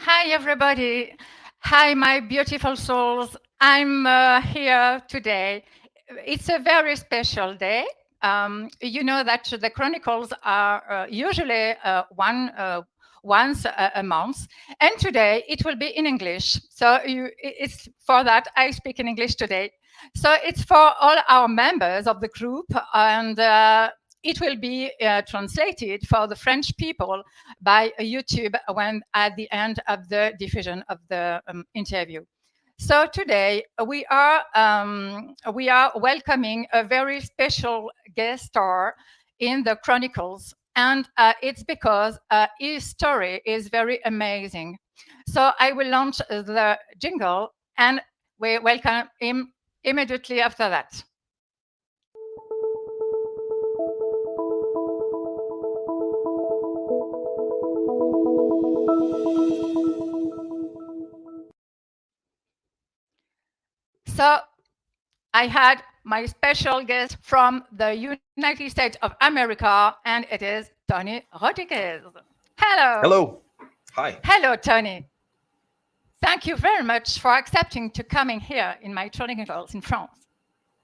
Hi everybody. Hi, my beautiful souls. I'm here today. It's a very special day. You know that the Chronicles are usually once a month, and today it will be in English. So it's for that I speak in English today. So it's for all our members of the group, and it will be translated for the French people by YouTube when at the end of the diffusion of the interview. So today we are welcoming a very special guest star in the Chronicles, and it's because his story is very amazing. So I will launch the jingle, and we welcome him immediately after that. So I had my special guest from the United States of America, and it is Tony Rodrigues. Hello. Hello. Hi. Hello, Tony. Thank you very much for accepting to coming here in my Chronicles in France.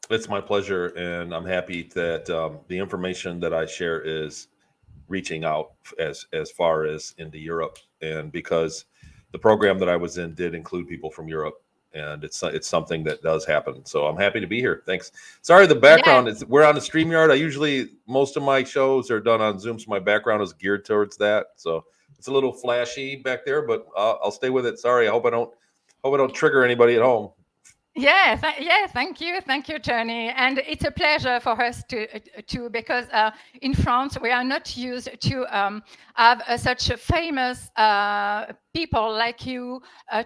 It's my pleasure, and I'm happy that the information that I share is reaching out as far as into Europe, and because the program that I was in did include people from Europe, and it's something that does happen. So I'm happy to be here. Thanks. Sorry, the background is we're on the StreamYard. I usually most of my shows are done on Zoom, so my background is geared towards that. So it's a little flashy back there, but I'll stay with it. Sorry, I hope I don't trigger anybody at home. Yeah, thank you, Tony, and it's a pleasure for us to because in France we are not used to have such a famous people like you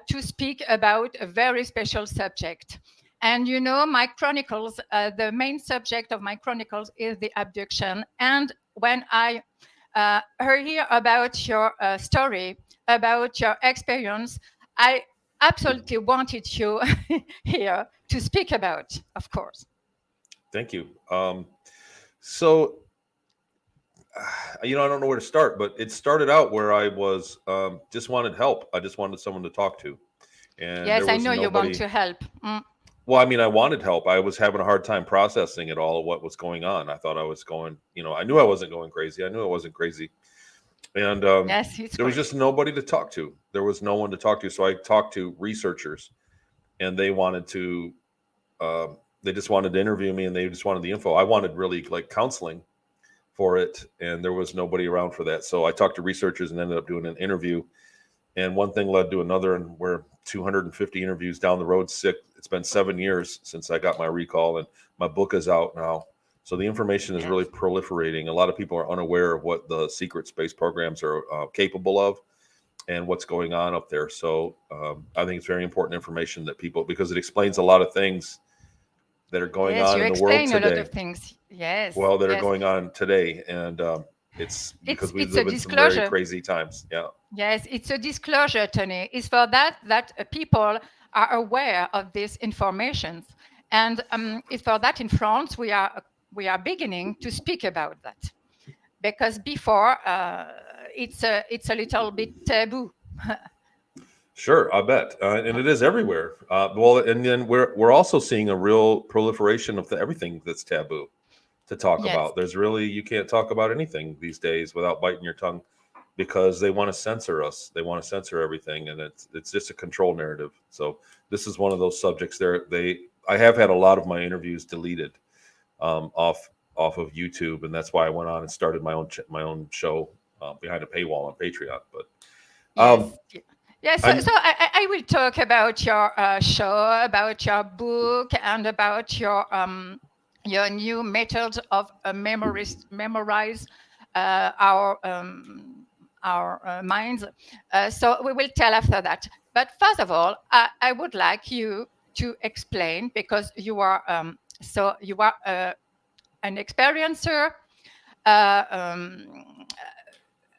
to speak about a very special subject. And you know, my chronicles, the main subject of my chronicles is the abduction. And when I hear about your story, about your experience, I absolutely wanted you here to speak about, of course. Thank you. So, I don't know where to start, but it started out where I was just wanted help. I just wanted someone to talk to, and yes, there I was know nobody. You want to help. Well, I mean, I wanted help. I was having a hard time processing it all, what was going on. I thought I was going, I knew I wasn't going crazy. I knew I wasn't crazy. And yes, there was just nobody to talk to. There was no one to talk to. So I talked to researchers, and they wanted to, they just wanted to interview me, and they just wanted the info. I wanted really like counseling for it, and there was nobody around for that. So I talked to researchers and ended up doing an interview. And one thing led to another, and we're 250 interviews down the road. It's been 7 years since I got my recall, and my book is out now. So the information is really proliferating. A lot of people are unaware of what the secret space programs are capable of and what's going on up there. So I think it's very important information that people, because it explains a lot of things that are going Yes, on you in the world explain a lot today. of things. Yes, Well, that are yes. going on today, and it's because we It's a live in some very disclosure. crazy times. Yeah. Yes, it's a disclosure, Tony. It's for that people are aware of these informations, and it's for that in France we are beginning to speak about that, because before it's a little bit taboo. Sure, I bet, and it is everywhere. Well, and then we're also seeing a real proliferation of everything that's taboo to talk Yes, about. There's really, you can't talk about anything these days without biting your tongue, because they want to censor us. They want to censor everything, and it's just a control narrative. So this is one of those subjects. I have had a lot of my interviews deleted off of YouTube, and that's why I went on and started my own show behind a paywall on Patreon. But yes, um, yes. So, I'm I will talk about your show, about your book, and about your new method of memorize our minds. So we will tell after that. But first of all, I would like you to explain, because you are an experiencer, uh, um,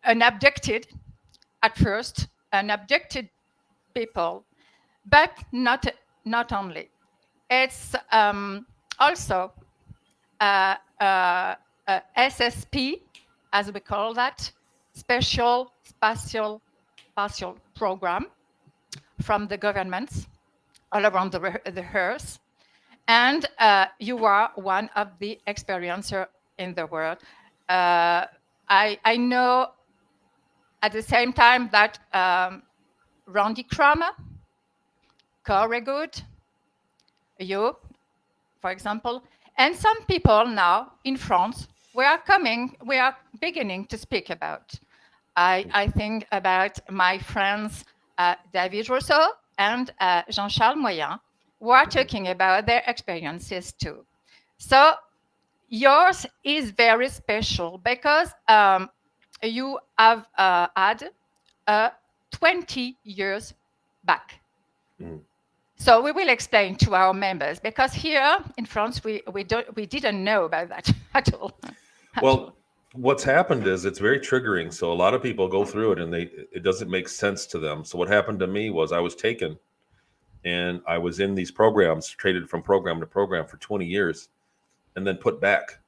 an abducted at first, an abducted people, but not only. It's also SSP, as we call that, special spatial program from the governments all around the earth. And you are one of the experiencer in the world. I know at the same time that Randy Kramer, Corey Good, you, for example, and some people now in France, we are beginning to speak about. I think about my friends David Rousseau and Jean-Charles Moyen, who are talking about their experiences too. So yours is very special because you have had 20 years back. mm. So we will explain to our members, because here in France we didn't know about that at all. Well, what's happened is it's very triggering. So a lot of people go through it and it doesn't make sense to them. So what happened to me was I was taken and I was in these programs, traded from program to program for 20 years, and then put back.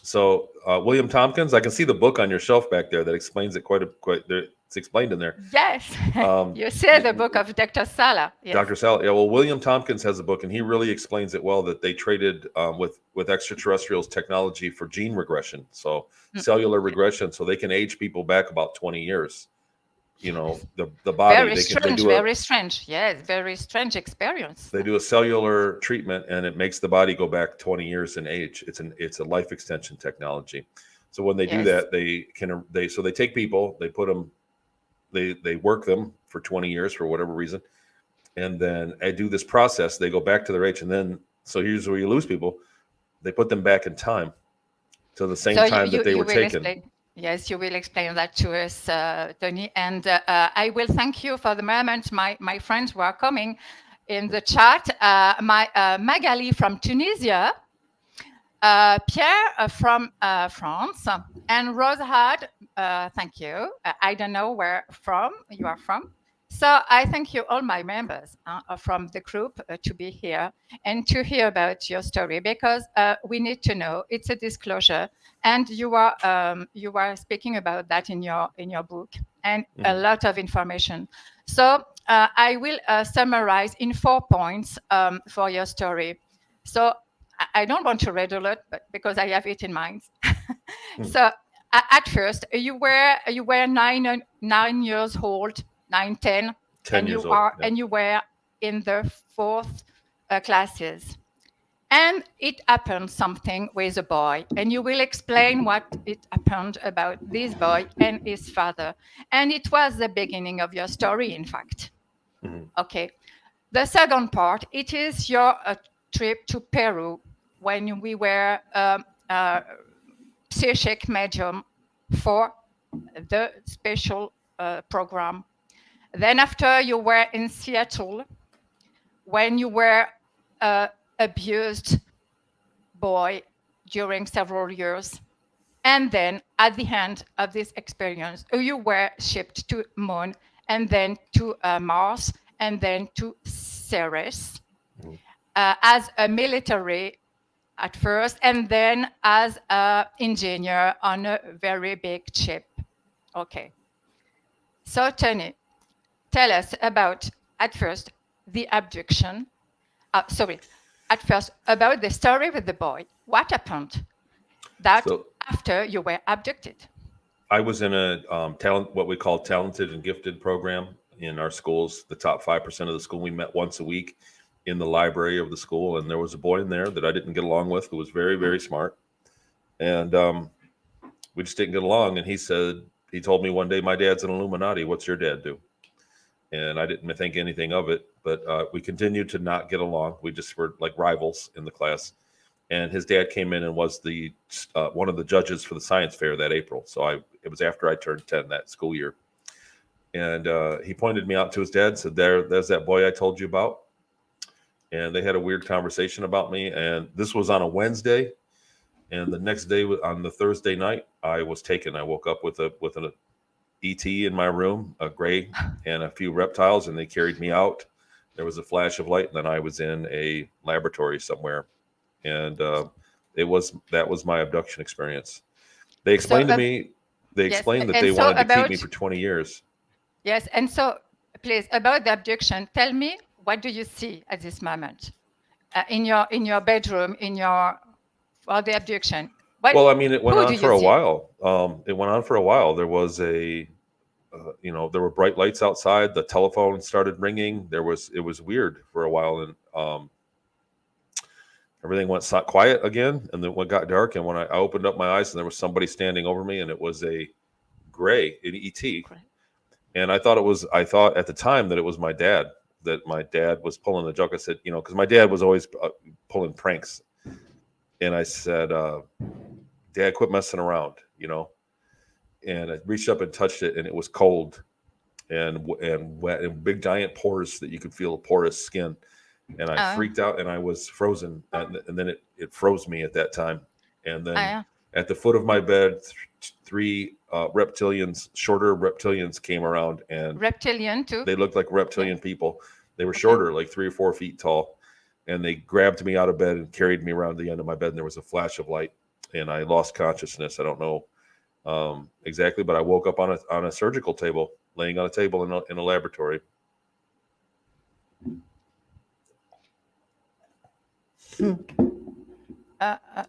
So William Tompkins, I can see the book on your shelf back there that explains it quite there. It's explained in there. Yes, Um, you say the book of Dr. Sala. Yes. Dr. Sal, yeah. Well, William Tompkins has a book, and he really explains it well. That they traded with extraterrestrials technology for gene regression, so cellular regression, so they can age people back about 20 years. You know, the body. Very strange, very strange. Yes, very strange experience. They do a cellular treatment, and it makes the body go back 20 years in age. It's a life extension technology. So when they do that, they take people, they put them, they work them for 20 years for whatever reason. And then I do this process. They go back to their age, and then so here's where you lose people. They put them back in time to the same time that they were taken. Yes, you will explain that to us, Tony. And I will thank you for the moment. My friends who are coming in the chat. Magali from Tunisia, Pierre from France, and Rosehad. Thank you. I don't know where from you are from. So I thank you, all my members from the group, to be here and to hear about your story, because we need to know. It's a disclosure, and you are speaking about that in your book, and a lot of information. So I will summarize in 4 points for your story. So I don't want to read a lot, but because I have it in mind. So at first you were 9 years old. 9, 10, 10 and years you old, are yeah. and you were in the 4th classes, and it happened something with a boy, and you will explain what it happened about this boy and his father, and it was the beginning of your story, in fact. Okay, the second part, it is your trip to Peru, when we were psychic medium for the special program. Then after, you were in Seattle when you were abused boy during several years. And then at the end of this experience, you were shipped to Moon, and then to Mars, and then to Ceres as a military at first, and then as an engineer on a very big ship. Okay. So, Tony, tell us about, at first, the abduction. At first, about the story with the boy. What happened that after you were abducted? I was in a what we call talented and gifted program in our schools. The top 5% of the school, we met once a week in the library of the school, and there was a boy in there that I didn't get along with, who was very, very smart, and we just didn't get along. And he told me one day, "My dad's an Illuminati. What's your dad do?" And I didn't think anything of it, but we continued to not get along. We just were like rivals in the class. And his dad came in and was the one of the judges for the science fair that April. So it was after I turned 10 that school year. And he pointed me out to his dad, said, there's that boy I told you about. And they had a weird conversation about me. And this was on a Wednesday. And the next day, on the Thursday night, I was taken. I woke up with an ET in my room, a gray, and a few reptiles, and they carried me out. There was a flash of light, and then I was in a laboratory somewhere. And that was my abduction experience. They explained to me, that they wanted to keep me for 20 years. Yes, and so please, about the abduction, tell me, what do you see at this moment in your bedroom, for the abduction? Well, I mean, it went on for a while. There was there were bright lights outside. The telephone started ringing. It was weird for a while, and everything went quiet again, and then it got dark. And when I opened up my eyes, and there was somebody standing over me, and it was a gray, an ET. And I thought at the time that it was my dad. That my dad was pulling the joke. I said, because my dad was always pulling pranks, and I said, "Dad, quit messing around," And I reached up and touched it, and it was cold, and wet, and big giant pores that you could feel porous skin. And I freaked out, and I was frozen, and then it froze me at that time. And then at the foot of my bed, three reptilians, shorter reptilians, came around, and reptilian too. They looked like reptilian people. They were shorter, like 3 or 4 feet tall, and they grabbed me out of bed and carried me around the end of my bed. And there was a flash of light, and I lost consciousness. I don't know exactly, but I woke up on a surgical table, laying on a table in a laboratory.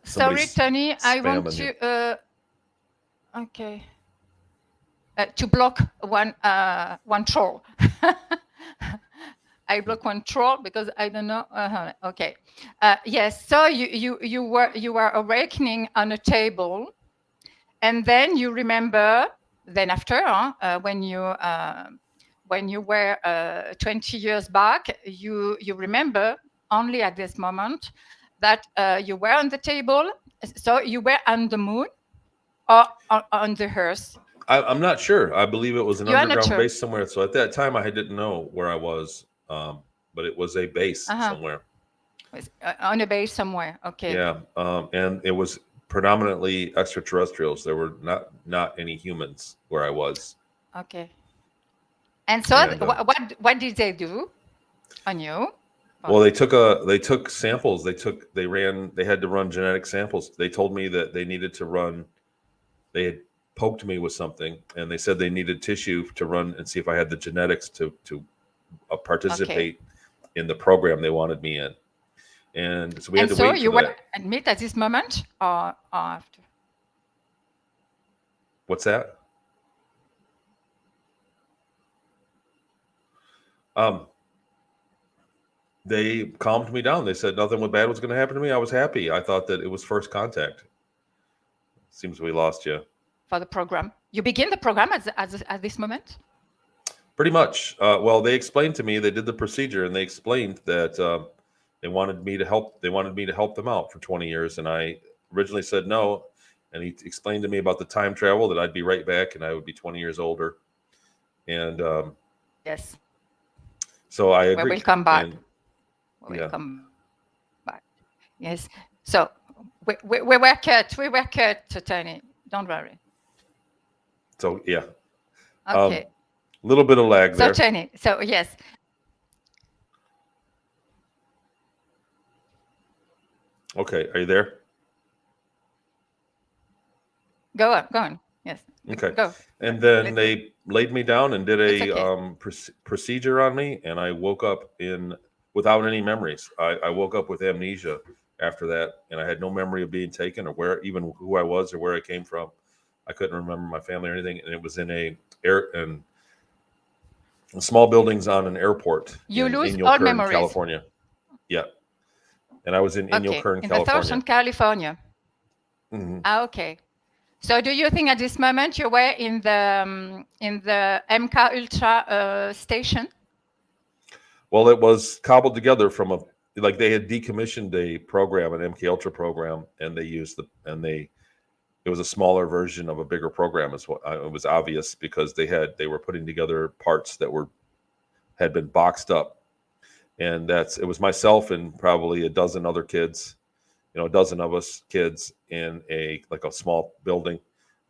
Sorry, Tony, I want to to block one troll. I block one troll because I don't know. Okay, yes. So you were awakening on a table, and then you remember. Then after, when you were 20 years back, you remember only at this moment that you were on the table. So you were on the moon or on the Earth. I'm not sure. I believe it was an underground base somewhere. So at that time, I didn't know where I was, but it was a base somewhere. On a base somewhere. Okay. Yeah, and it was predominantly extraterrestrials. There were not any humans where I was. Okay. And so, what did they do on you? Well, they took samples. They had to run genetic samples. They told me that they needed to run. They had poked me with something, and they said they needed tissue to run and see if I had the genetics to participate in the program they wanted me in. And so we had to wait for that. So you were admitted at this moment or after? What's that? They calmed me down. They said nothing bad was going to happen to me. I was happy. I thought that it was first contact. Seems we lost you. For the program. You begin the program at this moment? Pretty much. Well, they explained to me, they did the procedure, and they explained that they wanted me to help. They wanted me to help them out for 20 years. And I originally said no. And he explained to me about the time travel, that I'd be right back and I would be 20 years older. And yes. So I agreed. We'll come back. We'll come back. Yes. So We were cut. We were cut, Tony. Don't worry. So yeah, Okay. little bit of lag So there. Tony. So yes. Okay, are you there? Go on. Go on. Yes. Okay. Go. And then Let's they laid me down and did It's a okay. procedure on me, and I woke up without any memories. I woke up with amnesia after that, and I had no memory of being taken or even who I was or where I came from. I couldn't remember my family or anything, and it was in small buildings on an airport You in lose all Inyo, memories. California. Yeah, and I was in Inyo, Okay. In the California. Southern California. Mhm. Okay. So do you think at this moment you were in the MK Ultra station? Well, it was cobbled together from like they had decommissioned a program, an MK Ultra program, and they used it was a smaller version of a bigger program. Is what it was obvious because they were putting together parts that had been boxed up, and it was myself and probably a dozen other kids, a dozen of us kids in a small building,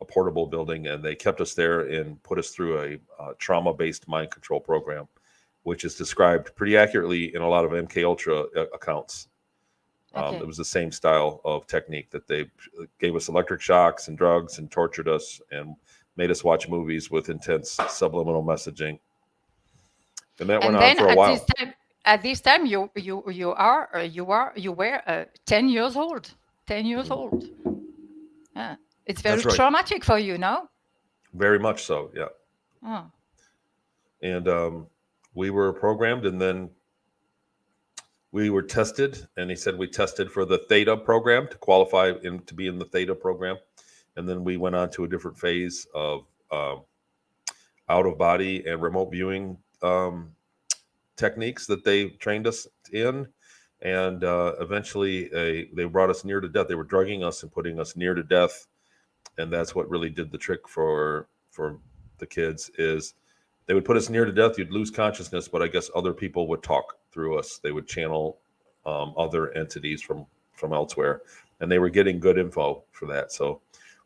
a portable building, and they kept us there and put us through a trauma-based mind control program, which is described pretty accurately in a lot of MK Ultra accounts. Okay. It was the same style of technique that they gave us electric shocks and drugs and tortured us and made us watch movies with intense subliminal messaging. And that went on for a while. At this time, you were 10 years old. 10 years old. Yeah, it's very That's right. traumatic for you, no? Very much so, yeah. Oh. And we were programmed, and then we were tested, and he said we tested for the Theta program to qualify to be in the Theta program. And then we went on to a different phase of out of body and remote viewing techniques that they trained us in. And eventually they brought us near to death. They were drugging us and putting us near to death. And that's what really did the trick for the kids is they would put us near to death. You'd lose consciousness, but I guess other people would talk through us. They would channel other entities from elsewhere, and they were getting good info for that. So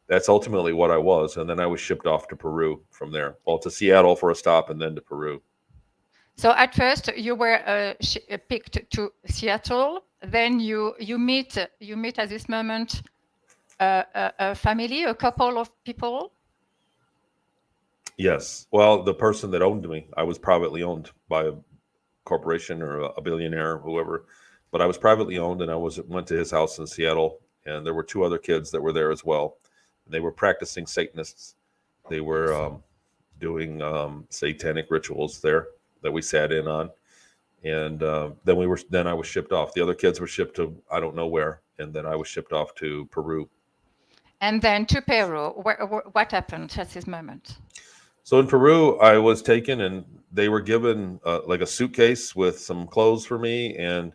that's ultimately what I was. And then I was shipped off to Peru from there. Well, to Seattle for a stop and then to Peru. So at first you were picked to Seattle. Then you meet at this moment a family, a couple of people. Yes. Well, the person that owned me, I was privately owned by a corporation or a billionaire or whoever, but I was privately owned, and I went to his house in Seattle, and there were two other kids that were there as well. They were practicing Satanists. They were doing satanic rituals there that we sat in on, and then I was shipped off. The other kids were shipped to I don't know where, and then I was shipped off to Peru. And then to Peru. What happened at this moment? So in Peru, I was taken, and they were given like a suitcase with some clothes for me and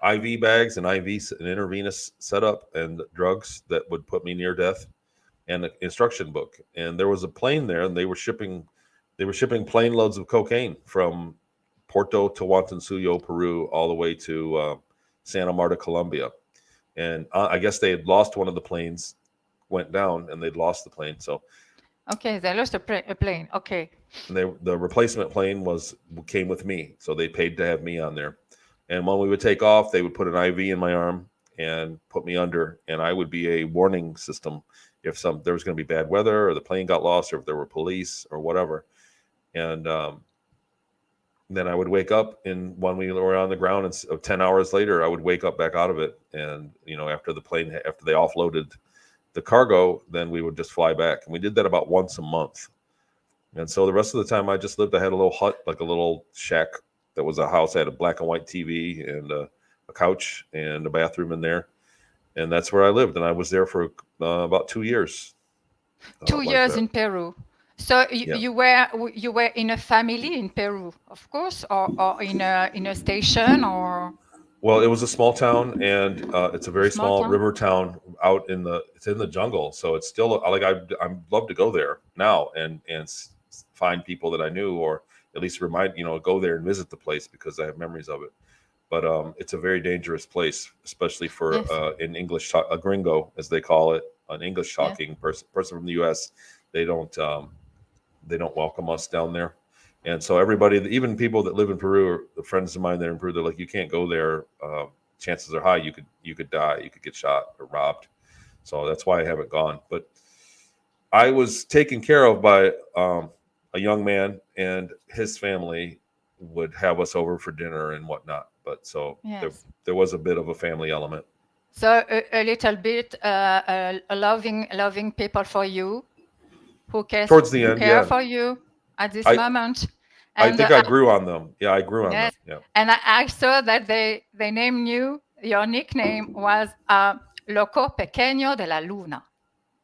IV bags and an intravenous setup and drugs that would put me near death, and an instruction book. And there was a plane there, and they were shipping plane loads of cocaine from Porto to Huantansuyo, Peru, all the way to Santa Marta, Colombia. And I guess they had lost one of the planes, went down, and they'd lost the plane. So. Okay, they lost a plane. Okay. And the replacement plane came with me, so they paid to have me on there. And when we would take off, they would put an IV in my arm and put me under, and I would be a warning system if there was going to be bad weather or the plane got lost or if there were police or whatever. And then I would wake up, and when we were on the ground, and 10 hours later, I would wake up back out of it. And after they offloaded the cargo, then we would just fly back, and we did that about once a month. And so the rest of the time I just lived, I had a little hut, like a little shack that was a house. I had a black and white TV and a couch and a bathroom in there, and that's where I lived. And I was there for about 2 years. 2 years in Peru. So you were in a family in Peru, of course, or in a station, or. Well, it was a small town, and it's a very small river town it's in the jungle. So it's still like I'd love to go there now and find people that I knew, or at least go there and visit the place because I have memories of it. but it's a very dangerous place, especially for Yes. an a gringo, as they call it, an English Yes. talking person from the U.S. They don't welcome us down there, and so everybody, even people that live in Peru, or the friends of mine that are in Peru, they're like, you can't go there. Chances are high you could die, you could get shot or robbed. So that's why I haven't gone. But I was taken care of by a young man, and his family would have us over for dinner and whatnot. But so Yes. there was a bit of a family element. So a little bit loving people for you who Towards the end, care yeah. for you at this I moment. I And think I grew on them. Yeah, I grew on them. yes, Yeah, and I saw that they named you. Your nickname was Loco Pequeño de la Luna.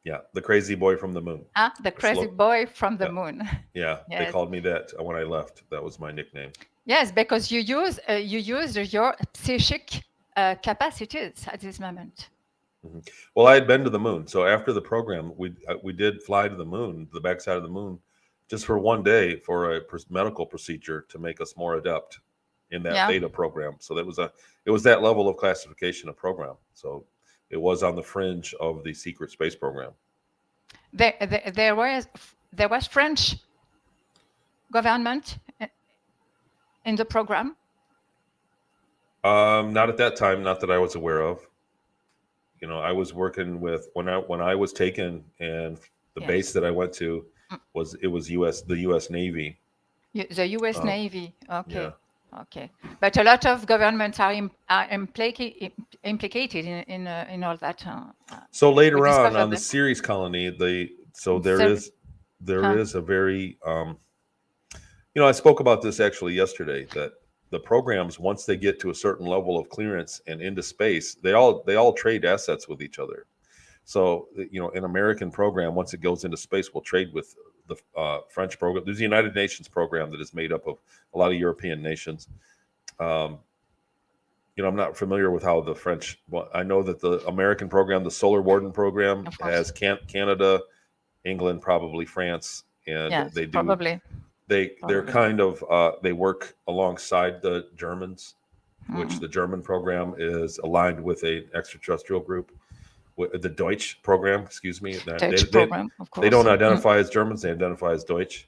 yeah. The crazy boy from the moon. The crazy boy from the Yeah. moon. Yeah, they Yes. called me that when I left. That was my nickname. Yes, because you use your psychic capacities at this moment. Mhm. Well, I had been to the moon, so after the program, we did fly to the moon, the backside of the moon, just for one day for a medical procedure to make us more adept in that Yeah. theta program. So it was that level of classification of program. So it was on the fringe of the secret space program. There was French government in the program. Not at that time, not that I was aware of. You know, I was working with when I was taken, and the Yes. base that I went to was the U.S. Navy. The U.S. Navy. Okay. Yeah. Okay. But a lot of governments are implicated in all that. So later we on discovered the that. Ceres Colony, there Ceres- is a very I spoke about this actually yesterday, that the programs, once they get to a certain level of clearance and into space, they all trade assets with each other. So an American program, once it goes into space, will trade with the French program. There's the United Nations program that is made up of a lot of European nations. I'm not familiar with how the French. Well, I know that the American program, the Solar Warden program, has Canada, England, probably France, and yes, they do. Probably. They're kind of they work alongside the Germans, which the German program is aligned with an extraterrestrial group, the Deutsch program. Excuse me. Deutsch program, of course. They don't identify as Germans; they identify as Deutsch.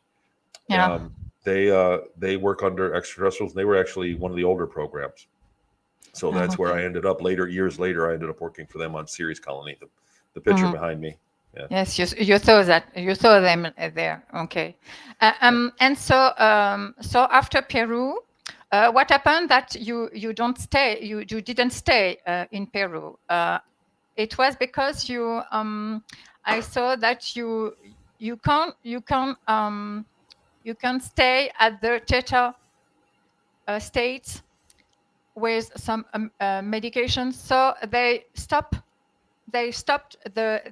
Yeah. They work under extraterrestrials. They were actually one of the older programs. So that's where I ended up years later. I ended up working for them on Ceres Colony, the picture behind me. Yeah. Yes, you saw that. You saw them there. Okay. And so after Peru, what happened that you don't stay? You didn't stay in Peru. It was because you. I saw that you can't stay at the theta states with some medications. So they stopped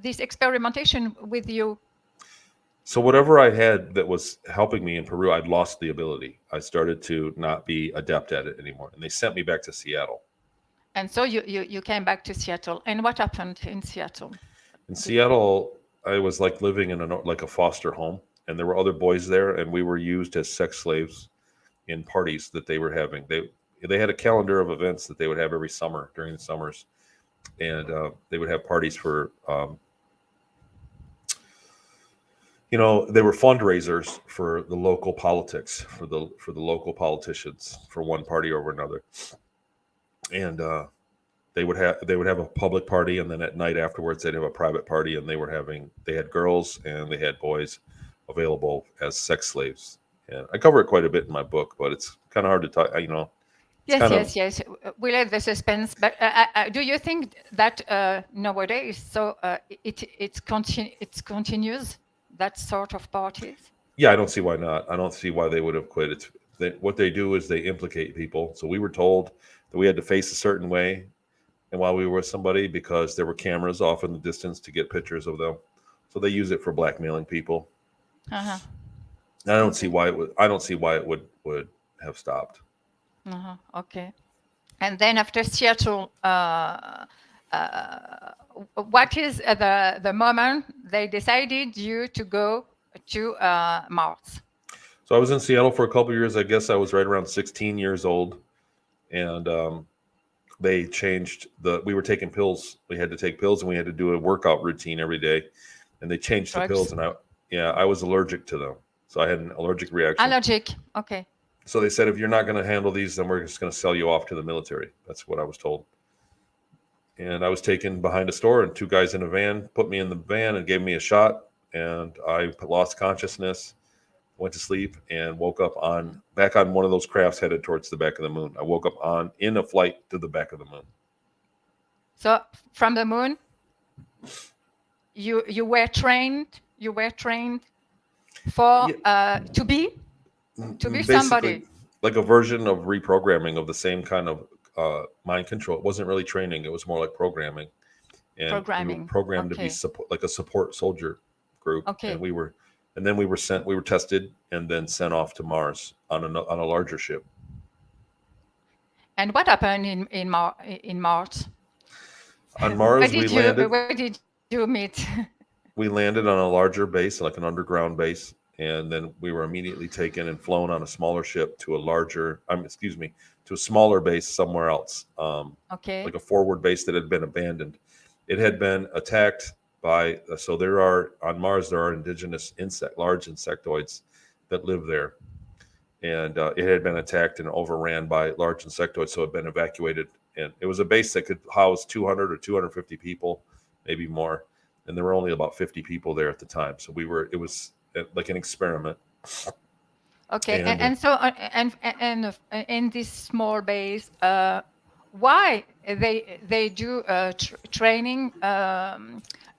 this experimentation with you. So whatever I had that was helping me in Peru, I'd lost the ability. I started to not be adept at it anymore, and they sent me back to Seattle. And so you came back to Seattle. And what happened in Seattle? In Seattle, I was like living in a foster home, and there were other boys there, and we were used as sex slaves in parties that they were having. They had a calendar of events that they would have every summer during the summers, and they would have parties for they were fundraisers for the local politics, for the local politicians, for one party over another, and they would have a public party, and then at night afterwards they'd have a private party, and they had girls and they had boys available as sex slaves. And I cover it quite a bit in my book, but it's kind of hard to talk. Yes. We let the suspense. But do you think that nowadays, so it continues that sort of parties? Yeah, I don't see why not. I don't see why they would have quit. What they do is they implicate people. So we were told that we had to face a certain way, and while we were with somebody, because there were cameras off in the distance to get pictures of them, so they use it for blackmailing people. Uh-huh. I don't see why it would. I don't see why it would have stopped. Uh-huh. Okay. And then after Seattle, what is the moment they decided you to go to Mars? So I was in Seattle for a couple of years. I guess I was right around 16 years old, and they changed we were taking pills. We had to take pills, and we had to do a workout routine every day, and they changed the pills, Drugs. and I was allergic to them, so I had an allergic reaction. Allergic. Okay. So they said, if you're not going to handle these, then we're just going to sell you off to the military. That's what I was told. And I was taken behind a store, and two guys in a van put me in the van and gave me a shot, and I lost consciousness, went to sleep, and woke up back on one of those crafts headed towards the back of the moon. I woke up in a flight to the back of the moon. So from the moon, you were trained. You were trained for to be Basically, somebody. like a version of reprogramming of the same kind of mind control. It wasn't really training; it was more like programming. And we were programmed to be like a support soldier group. Okay. And then we were tested and then sent off to Mars on a larger ship. And what happened in Mars? On Mars, we landed. Where did you meet? We landed on a larger base, like an underground base, and then we were immediately taken and flown on a smaller ship to a smaller base somewhere else. Like a forward base that had been abandoned. It had been attacked by. So on Mars there are indigenous large insectoids that live there, and it had been attacked and overran by large insectoids. So it had been evacuated, and it was a base that could house 200 or 250 people, maybe more. And there were only about 50 people there at the time. So it was like an experiment. Okay. And so in this small base, why they do training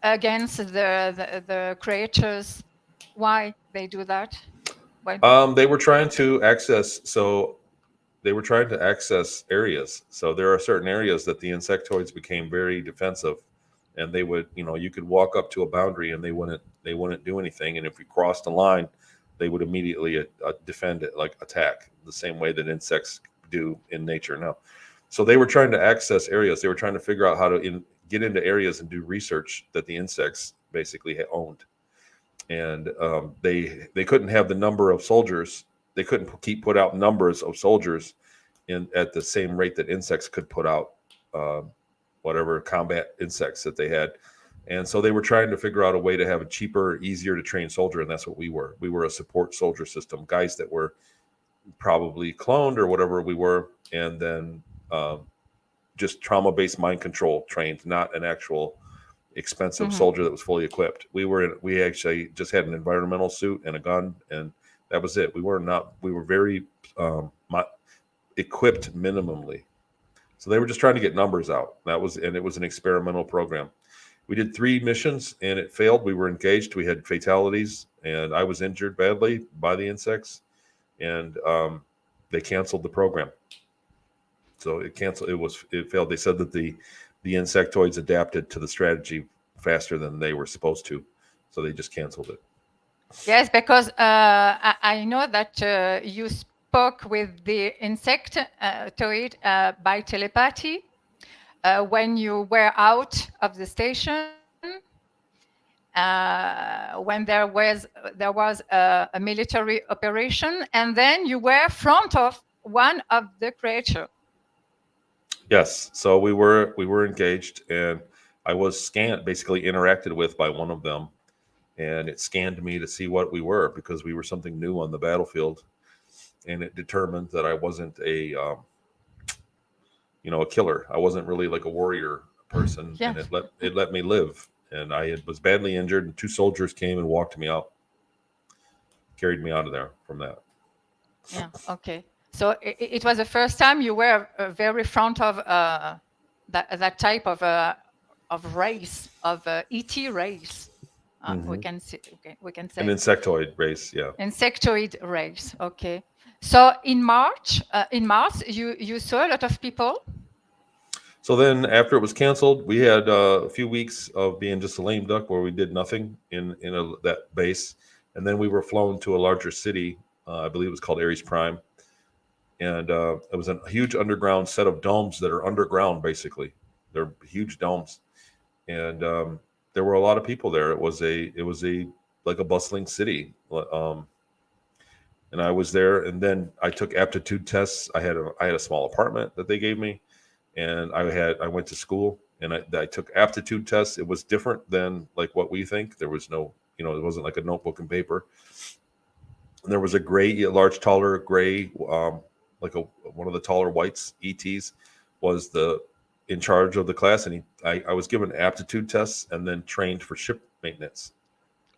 against the creatures? Why they do that? They were trying to access. So they were trying to access areas. So there are certain areas that the insectoids became very defensive. And they would, you could walk up to a boundary and they wouldn't do anything. And if you crossed a line, they would immediately defend it, like attack, the same way that insects do in nature now. So they were trying to access areas. They were trying to figure out how to get into areas and do research that the insects basically owned. And they couldn't have the number of soldiers. They couldn't put out numbers of soldiers at the same rate that insects could put out whatever combat insects that they had. And so they were trying to figure out a way to have a cheaper, easier to train soldier. And that's what we were. We were a support soldier system, guys that were probably cloned or whatever we were. And then just trauma-based mind control trained, not an actual expensive soldier that was fully equipped. We actually just had an environmental suit and a gun, and that was it. We were very equipped minimally. So they were just trying to get numbers out. And it was an experimental program. We did 3 missions and it failed. We were engaged. We had fatalities, and I was injured badly by the insects, and they canceled the program. So it failed. They said that the insectoids adapted to the strategy faster than they were supposed to. So they just canceled it. Yes, because I know that you spoke with the insectoid by telepathy when you were out of the station, when there was a military operation, and then you were front of one of the creatures. Yes, so we were engaged, and I was basically interacted with by one of them, and it scanned me to see what we were, because we were something new on the battlefield. And it determined that I wasn't a killer. I wasn't really like a warrior person. Yes. And it let me live. And I was badly injured, and 2 soldiers came and walked me out, carried me out of there from that. Yeah. Okay. So it was the first time you were very front of that type of race, of ET race. We can say an insectoid race. Yeah. Insectoid race. Okay. So in March, you saw a lot of people. So then, after it was canceled, we had a few weeks of being just a lame duck, where we did nothing in that base, and then we were flown to a larger city. I believe it was called Ares Prime, and it was a huge underground set of domes that are underground. Basically, they're huge domes, and there were a lot of people there. It was like a bustling city. and I was there. And then I took aptitude tests. I had a small apartment that they gave me, and I went to school, and I took aptitude tests. It was different than like what we think. There was no, it wasn't like a notebook and paper. And there was a large, taller gray, one of the taller whites, ETs, was in charge of the class, and I was given aptitude tests and then trained for ship maintenance.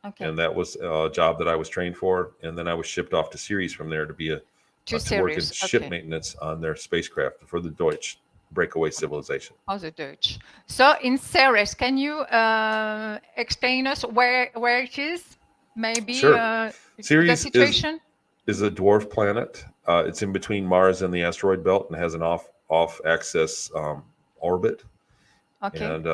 Okay. And that was a job that I was trained for. And then I was shipped off to Ceres from there to be to work in ship maintenance on their spacecraft for the Deutsch breakaway civilization. Oh, the Deutsch. So in Ceres, can you explain us where it is? Maybe sure. Ceres the situation is a dwarf planet. It's in between Mars and the asteroid belt, and has an off-axis orbit. Okay. And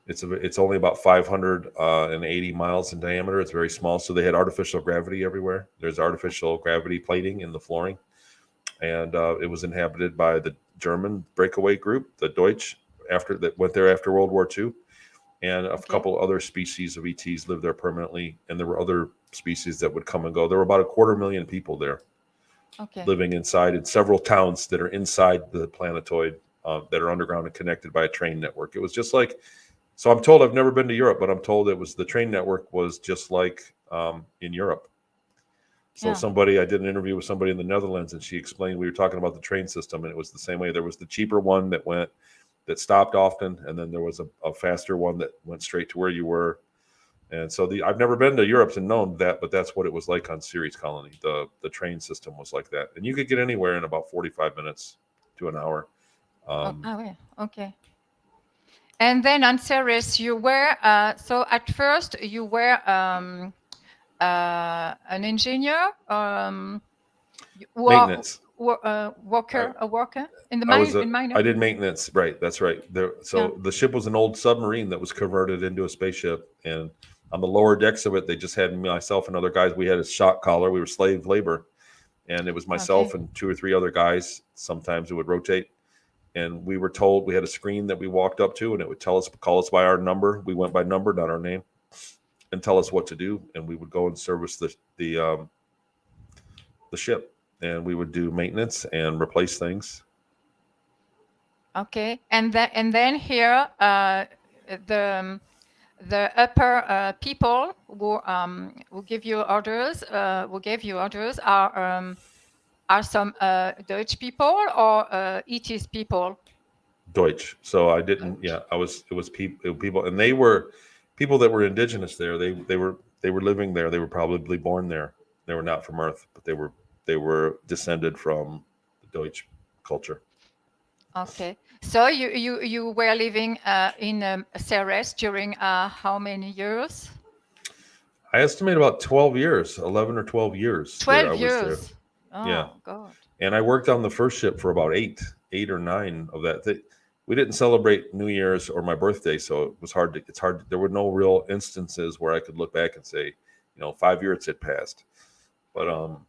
it's only about 580 miles in diameter. It's very small. So they had artificial gravity everywhere. There's artificial gravity plating in the flooring. And it was inhabited by the German breakaway group, the Deutsch, that went there after World War II. And a couple other species of ETs lived there permanently. And there were other species that would come and go. There were about 250,000 people there living inside in several towns that are inside the planetoid that are underground and connected by a train network. It was just like, so I'm told, I've never been to Europe, but I'm told the train network was just like in Europe. So I did an interview with somebody in the Netherlands, and she explained, we were talking about the train system, and it was the same way. There was the cheaper one that stopped often, and then there was a faster one that went straight to where you were. And so I've never been to Europe and known that, but that's what it was like on Ceres Colony. The train system was like that, and you could get anywhere in about 45 minutes to an hour. Okay. And then on Ceres, you were so at first you were an engineer, maintenance. A worker in the mine. I did maintenance. Right, that's right. The ship was an old submarine that was converted into a spaceship, and on the lower decks of it, they just had myself and other guys. We had a shock collar. We were slave labor, and it was myself and 2 or 3 other guys. Sometimes it would rotate, and we were told, we had a screen that we walked up to, and it would call us by our number. We went by number, not our name, and tell us what to do, and we would go and service the ship. And we would do maintenance and replace things. Okay, and then here the upper people who give you orders, are some Dutch people or ET's people? Deutsch. So I didn't. Deutsch. Yeah, it was people, and they were people that were indigenous there. They were living there. They were probably born there. They were not from Earth, but they were descended from the Deutsch culture. Okay, so you were living in Ceres during how many years? I estimate about 12 years, 11 or 12 years. 12 years. Was there. Oh, yeah. God. And I worked on the first ship for about 8 or 9 of that. We didn't celebrate New Year's or my birthday, so it was hard. There were no real instances where I could look back and say, 5 years had passed. But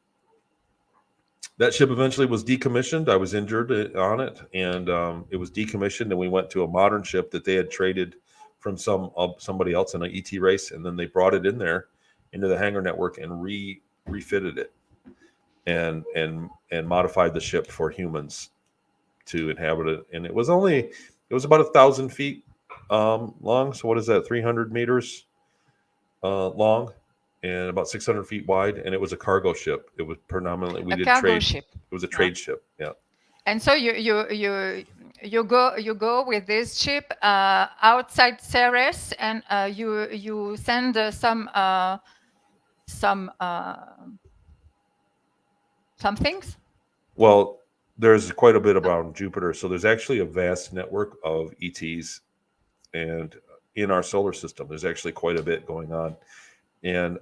that ship eventually was decommissioned. I was injured on it, and it was decommissioned. And we went to a modern ship that they had traded from somebody else in an ET race, and then they brought it in there into the hangar network and refitted it, and modified the ship for humans to inhabit it. And it was about 1,000 feet long. So what is that? 300 meters long. And about 600 feet wide, and it was a cargo ship. It was predominantly ship. It was a trade ship, yeah. And so you go with this ship outside Ceres, and you send some things. Well, there's quite a bit around Jupiter, so there's actually a vast network of ETs, and in our solar system, there's actually quite a bit going on. And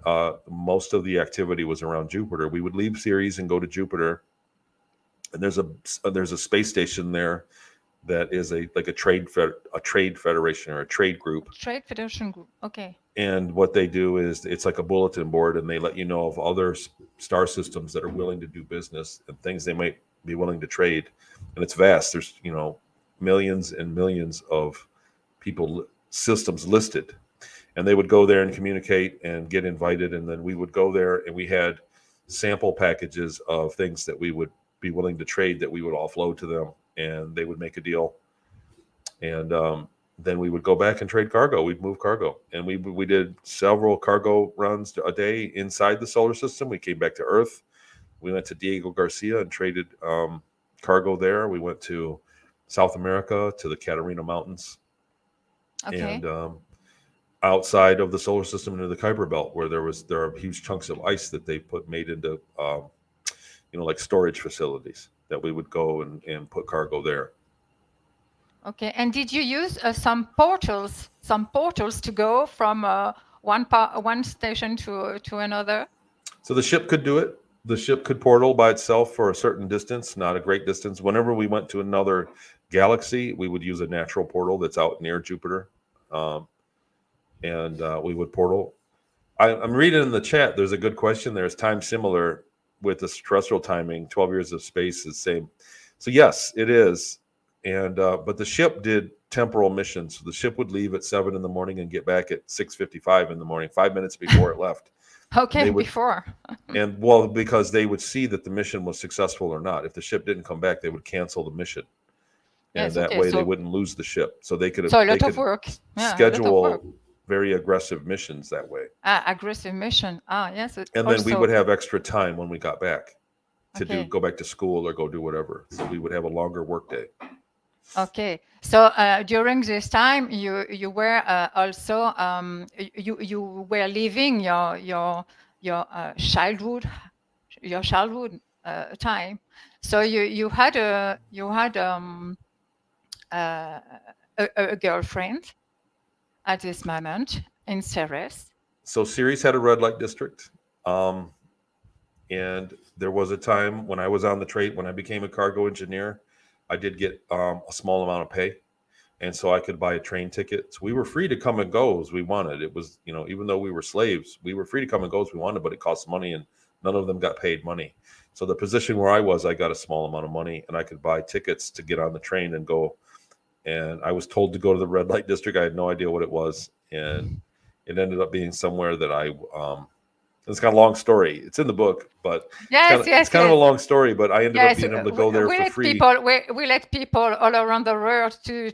most of the activity was around Jupiter. We would leave Ceres and go to Jupiter, and there's a space station there that is a trade federation or a trade group. Trade federation group, okay. And what they do is it's like a bulletin board, and they let you know of other star systems that are willing to do business and things they might be willing to trade. And it's vast. There's millions and millions of systems listed. And they would go there and communicate and get invited. And then we would go there, and we had sample packages of things that we would be willing to trade, that we would offload to them, and they would make a deal. And then we would go back and trade cargo. We'd move cargo, and we did several cargo runs a day inside the solar system. We came back to Earth. We went to Diego Garcia and traded cargo there. We went to South America, to the Catarina Mountains, Okay. and outside of the solar system into the Kuiper Belt, where there are huge chunks of ice that they made into like storage facilities, that we would go and put cargo there. Okay. And did you use some portals to go from one station to another? So the ship could do it. The ship could portal by itself for a certain distance, not a great distance. Whenever we went to another galaxy, we would use a natural portal that's out near Jupiter, and we would portal. I'm reading in the chat. There's a good question. There's time similar with the terrestrial timing. 12 years of space is same. So yes, it is. And but the ship did temporal missions. So the ship would leave at 7 in the morning and get back at 6:55 in the morning, 5 minutes before it left. Okay, would, before. And well, because they would see that the mission was successful or not. If the ship didn't come back, they would cancel the mission, and Yes, that okay, way so, they wouldn't lose the ship. So they could so a lot of work. Yeah, schedule very aggressive missions that way. Aggressive mission. Yes. And then we would have extra time when we got back to go back to school or go do whatever. So we would have a longer work day. Okay, so during this time, you were also you were living your childhood time. So you had a girlfriend at this moment in Ceres. So Ceres had a red light district, and there was a time when I was on the trade, when I became a cargo engineer, I did get a small amount of pay, and so I could buy a train ticket. So we were free to come and go as we wanted. It was, even though we were slaves, we were free to come and go as we wanted, but it cost money, and none of them got paid money. So the position where I was, I got a small amount of money, and I could buy tickets to get on the train and go. And I was told to go to the red light district. I had no idea what it was, and it ended up being somewhere that it's kind of a long story. It's in the book, but it's kind of a long story. But I ended up being able to go there for free. We let people all around the world to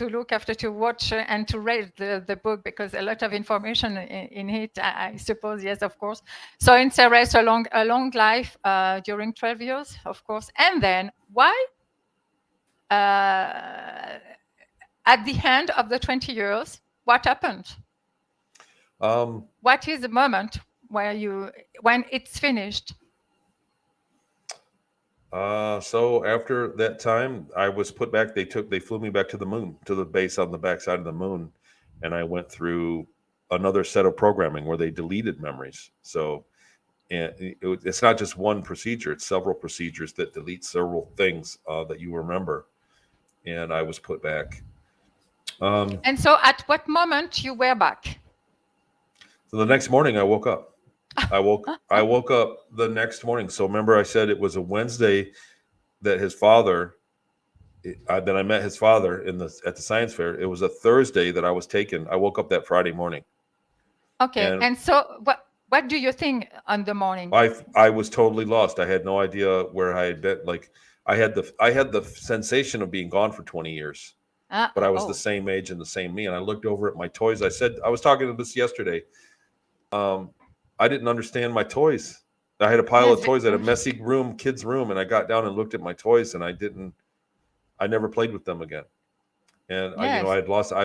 look after, to watch, and to read the book, because a lot of information in it, I suppose. Yes, of course. So in Ceres, a long life during 12 years, of course. And then why? At the end of the 20 years, what happened? What is the moment when it's finished? So after that time, I was put back. They flew me back to the moon, to the base on the backside of the moon, and I went through another set of programming where they deleted memories. So, and it's not just one procedure; it's several procedures that delete several things that you remember. And I was put back. And so, at what moment you were back? So the next morning, I woke up. I woke up the next morning. So remember, I said it was a Wednesday that that I met his father at the science fair. It was a Thursday that I was taken. I woke up that Friday morning. Okay, and so what do you think on the morning? I was totally lost. I had no idea where I had been. Like I had the sensation of being gone for 20 years, but I was the same age and the same me. And I looked over at my toys. I was talking to this yesterday. I didn't understand my toys. I had a pile of toys at a messy kid's room, and I got down and looked at my toys, and I never played with them again. And I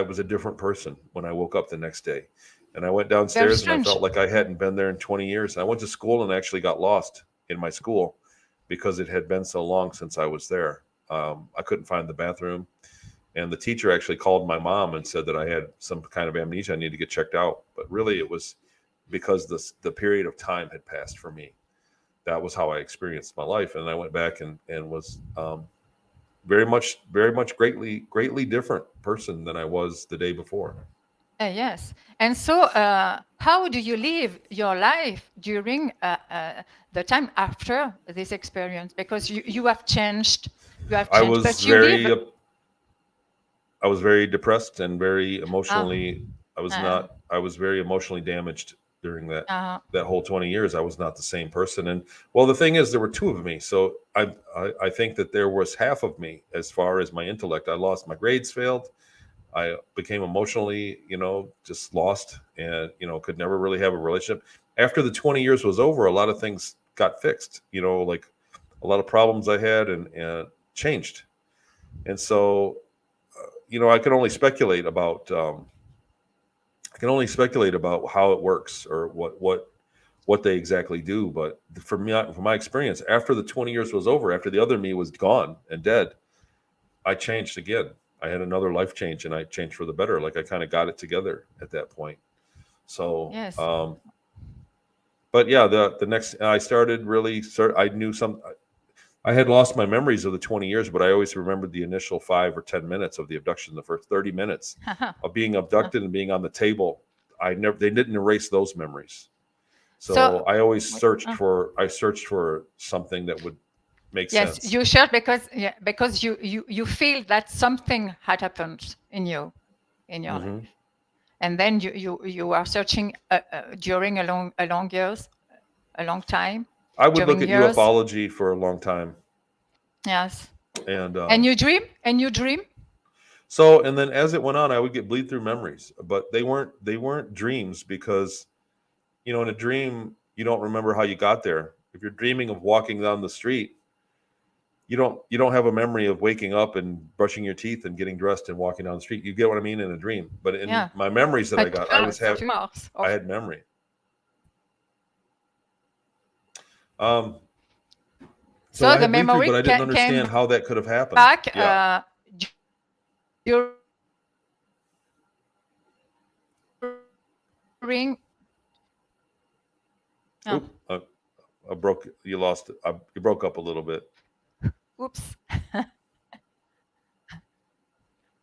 was a different person when I woke up the next day. And I went downstairs and I felt like I hadn't been there in 20 years. And I went to school and actually got lost in my school because it had been so long since I was there. I couldn't find the bathroom. And the teacher actually called my mom and said that I had some kind of amnesia. I needed to get checked out. But really it was because the period of time had passed for me. That was how I experienced my life. And I went back and was very much greatly different person than I was the day before. Yes. And so how do you live your life during the time after this experience? Because you have changed. I was very depressed and very emotionally. I was very emotionally damaged during that Uh, whole 20 years. I was not the same person. And well, the thing is, there were two of me. So I think that there was half of me as far as my intellect. I lost, my grades failed. I became emotionally, just lost, and, could never really have a relationship. After the 20 years was over, a lot of things got fixed, like a lot of problems I had and changed. And so, I can only speculate about, how it works, or what they exactly do. But for me, from my experience, after the 20 years was over, after the other me was gone and dead, I changed again. I had another life change, and I changed for the better. Like, I kind of got it together at that point. So, yes. but yeah, the next I started really I knew I had lost my memories of the 20 years, but I always remembered the initial 5 or 10 minutes of the abduction, the first 30 minutes of being abducted and being on the table. They didn't erase those memories. So I always searched for something that would make sense. Yes, you shared because you feel that something had happened in your life, and then you are searching during a long time. I would look at ufology for a long time. Yes. And you dream. So, and then as it went on, I would get bleed through memories, but they weren't dreams, because, in a dream, you don't remember how you got there. If you're dreaming of walking down the street, you don't have a memory of waking up and brushing your teeth and getting dressed and walking down the street. You get what I mean? In a dream. But in my memories that I got, I had memory. So I had bleed through, but I didn't understand how that could have happened. Back, during. Oh. You lost it. You broke up a little bit. Oops.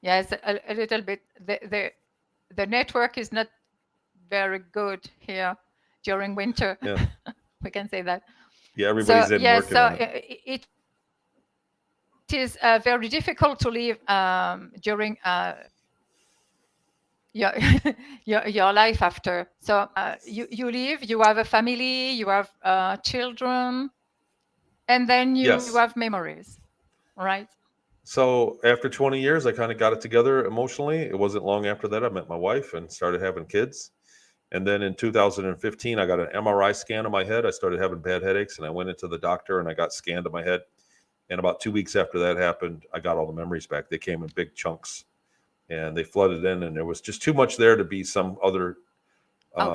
Yes, a little bit. The network is not very good here during winter. Yeah. We can say that. Yeah, everybody's working on it. It is very difficult to live during your life after. So you live, you have a family, you have children, and then you have memories, right? So after 20 years, I kind of got it together emotionally. It wasn't long after that I met my wife and started having kids. And then in 2015, I got an MRI scan of my head. I started having bad headaches, and I went into the doctor and I got scanned of my head. And about 2 weeks after that happened, I got all the memories back. They came in big chunks, and they flooded in, and there was just too much there to be some other.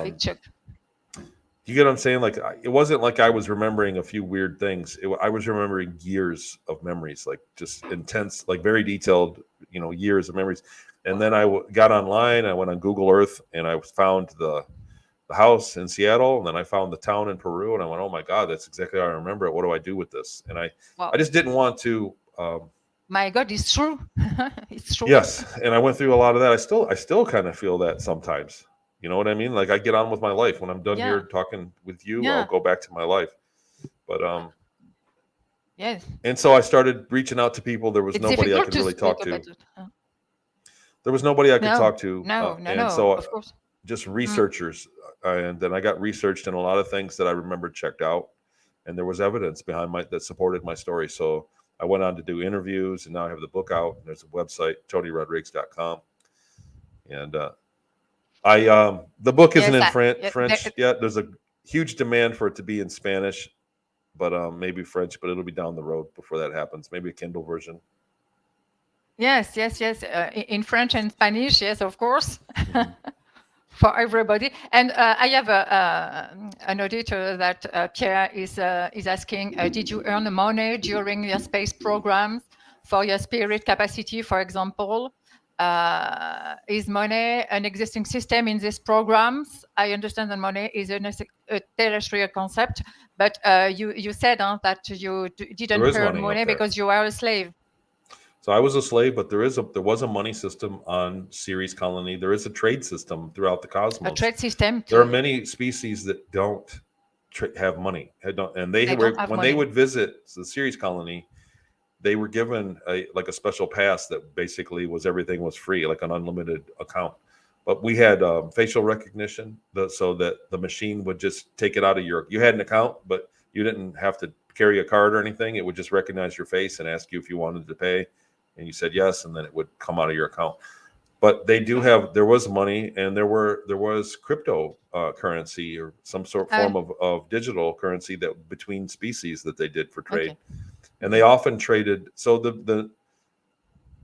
Big chunk. You get what I'm saying? Like, it wasn't like I was remembering a few weird things. I was remembering years of memories, like just intense, like very detailed, years of memories. And then I got online. I went on Google Earth, and I found the house in Seattle, and then I found the town in Peru, and I went, "Oh my God, that's exactly how I remember it. What do I do with this?" And I just didn't want to. My God, it's true. It's true. Yes, and I went through a lot of that. I still kind of feel that sometimes. You know what I mean? Like, I get on with my life. When I'm done here talking with you, I'll go back to my life. But yes. And so I started reaching out to people. There was nobody I could really talk to. There was nobody I could talk to. No, so of course. Just researchers. And then I got researched, and a lot of things that I remembered checked out, and there was evidence behind that supported my story. So I went on to do interviews, and now I have the book out. And there's a website, TonyRodrigues.com. And the book isn't in French yet. There's a huge demand for it to be in Spanish, but maybe French, but it'll be down the road before that happens. Maybe a Kindle version. Yes. In French and Spanish, yes, of course. For everybody. And I have an auditor that Pierre is asking, did you earn money during your space programs for your spirit capacity, for example? Is money an existing system in these programs? I understand that money is a terrestrial concept, but you said that you didn't earn money because you are a slave. So I was a slave, but there was a money system on Ceres Colony. There is a trade system throughout the cosmos. A trade system. There are many species that don't have money, and they would visit the Ceres Colony, they were given a special pass that basically was everything was free, like an unlimited account. but we had facial recognition, so that the machine would just take it out of you had an account, but you didn't have to carry a card or anything. It would just recognize your face and ask you if you wanted to pay, and you said yes, and then it would come out of your account. But they do have, there was money, and there was crypto currency or some sort form of digital currency that between species that they did for trade. And they often traded. So the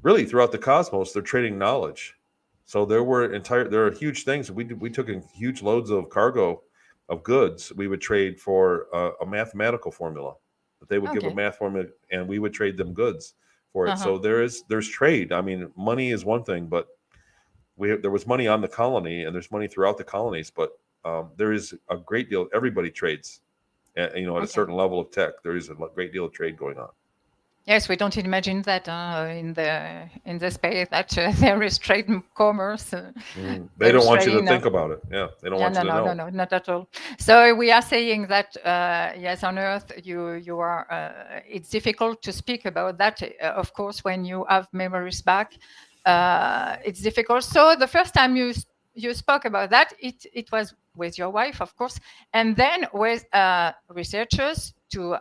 really throughout the cosmos, they're trading knowledge. So there are huge things. We took in huge loads of cargo of goods. We would trade for a mathematical formula that they would give a math formula, and we would trade them goods for it. So there's trade. I mean, money is one thing, but there was money on the colony, and there's money throughout the colonies, but there is a great deal. Everybody trades, at a certain level of tech. There is a great deal of trade going on. Yes, we don't imagine that in the space that there is trade and commerce. They don't want you to think about it. Yeah, they don't want you to know. No, not at all. So we are saying that yes, on Earth you are. It's difficult to speak about that. Of course, when you have memories back, it's difficult. So the first time you spoke about that, it was with your wife, of course, and then with researchers to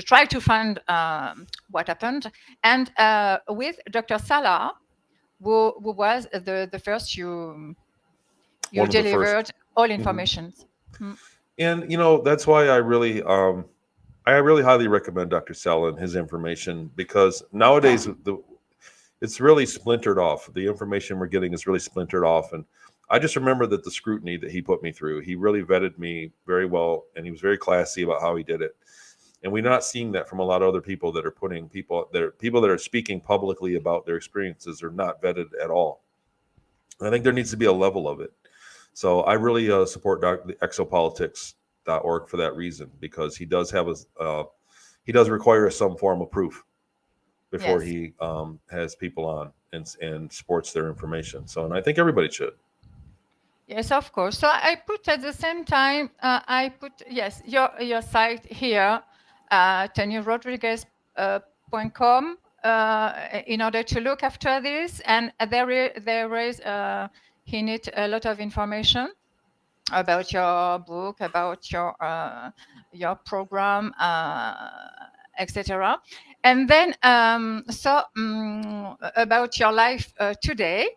try to find what happened, and with Dr. Salah, who was the first you delivered all information. And that's why I really highly recommend Dr. Salah and his information, because nowadays it's really splintered off. The information we're getting is really splintered off, and I just remember that the scrutiny that he put me through, he really vetted me very well, and he was very classy about how he did it. And we're not seeing that from a lot of other people that are people that are speaking publicly about their experiences are not vetted at all. And I think there needs to be a level of it. So I really support the exopolitics.org for that reason, because he does require some form of proof before he has people on and supports their information. So, and I think everybody should. Yes, of course. So I put at the same time, your site here, TonyRodrigues.com, in order to look after this. And there is in it a lot of information about your book, about your program, etc. And then about your life today.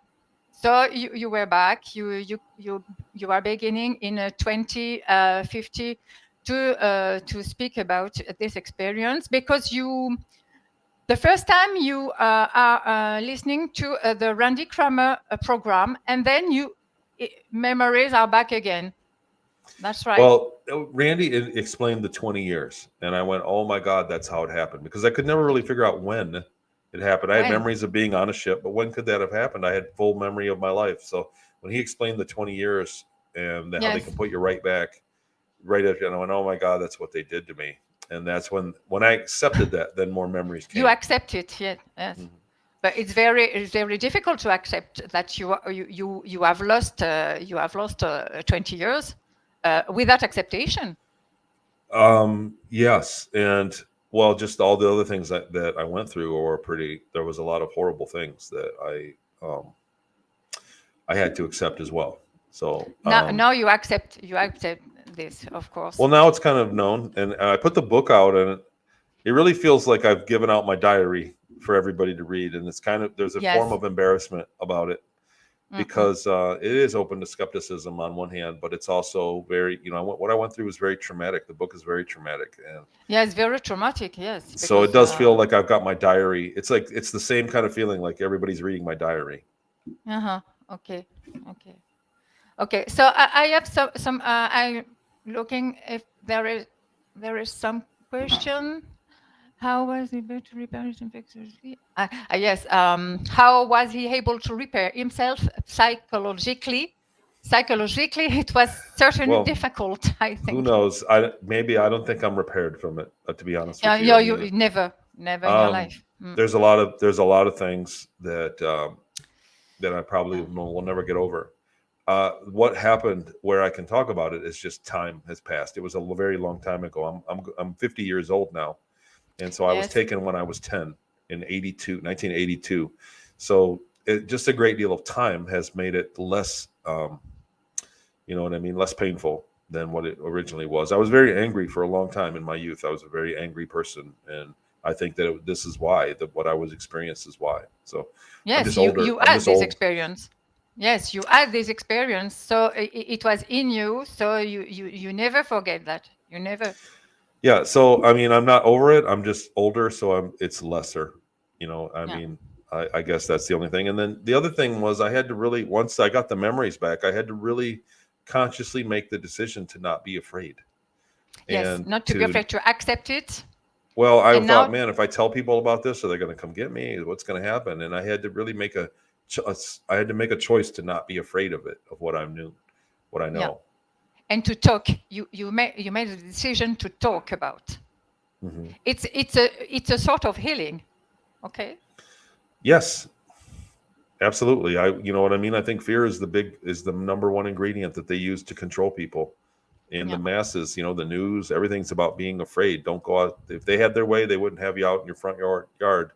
So you were back. You are beginning in 2050 to speak about this experience, because the first time you are listening to the Randy Kramer program, and then memories are back again. That's right. Well, Randy explained the 20 years, and I went, "Oh my God, that's how it happened," because I could never really figure out when it happened. I had memories of being on a ship, but when could that have happened? I had full memory of my life. So when he explained the 20 years and how they can put you right back, right at, and I went, "Oh my God, that's what they did to me." And that's when I accepted that, then more memories came. You accept it, yes. Mm-hmm. But it's very difficult to accept that you have lost 20 years without acceptation. Yes, and well, just all the other things that I went through were there was a lot of horrible things that I had to accept as well. So now you accept this, of course. Well, now it's kind of known, and I put the book out, and it really feels like I've given out my diary for everybody to read, and it's kind of, there's a form of embarrassment about it, because it is open to skepticism on one hand, but it's also very, what I went through was very traumatic. The book is very traumatic, and it's very traumatic. Yes. So it does feel like I've got my diary. It's like, it's the same kind of feeling, like everybody's reading my diary. Okay. So I have some. I'm looking if there is some question. How was he able to repair his infections? Yes. How was he able to repair himself psychologically? Psychologically, it was certainly difficult, I think. Who knows? I don't think I'm repaired from it, to be honest with you. You never in your life. There's a lot of things that I probably will never get over. What happened, where I can talk about it, is just time has passed. It was a very long time ago. I'm 50 years old now. And so I was taken when I was 10 in 1982. So just a great deal of time has made it less, you know what I mean, less painful than what it originally was. I was very angry for a long time in my youth. I was a very angry person, and I think that this is why that what I was experienced is why. So I'm Yes, just you older. you I'm had just this old. experience. Yes, you had this experience, so it was in you. So you never forget that. You never. Yeah. So I mean, I'm not over it. I'm just older, so it's lesser. You know, I Yeah. mean, I guess that's the only thing. And then the other thing was I had to really, once I got the memories back, I had to really consciously make the decision to not be afraid Yes, and not to be to. afraid to accept it. Well, I And thought, now, man, if I tell people about this, are they going to come get me? What's going to happen? And I had to really make I had to make a choice to not be afraid of it, of what I knew, what I yeah, know. and to talk. You made a decision to talk about. Hmm. It's a sort of healing. Okay. Yes, absolutely. You know what I mean? I think fear is the number one ingredient that they use to control people in the Yeah. masses. You know, the news, everything's about being afraid. Don't go out. If they had their way, they wouldn't have you out in your front yard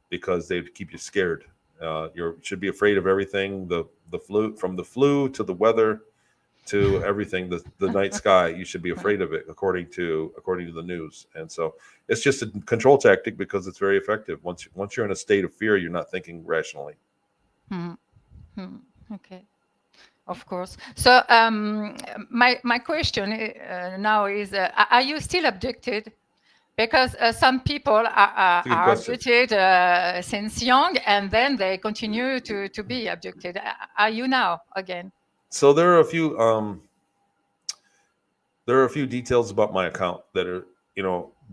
because they'd keep you scared. You should be afraid of everything. The flu, from the flu to the weather to everything, the night sky. You should be afraid of it, according to the news. And so it's just a control tactic because it's very effective. Once you're in a state of fear, you're not thinking rationally. Mhm. Mhm. Okay. Of course. So my question now is: are you still abducted? Because some people It's a good are question. abducted since young, and then they continue to be abducted. Are you now again? So there are a few details about my account that are,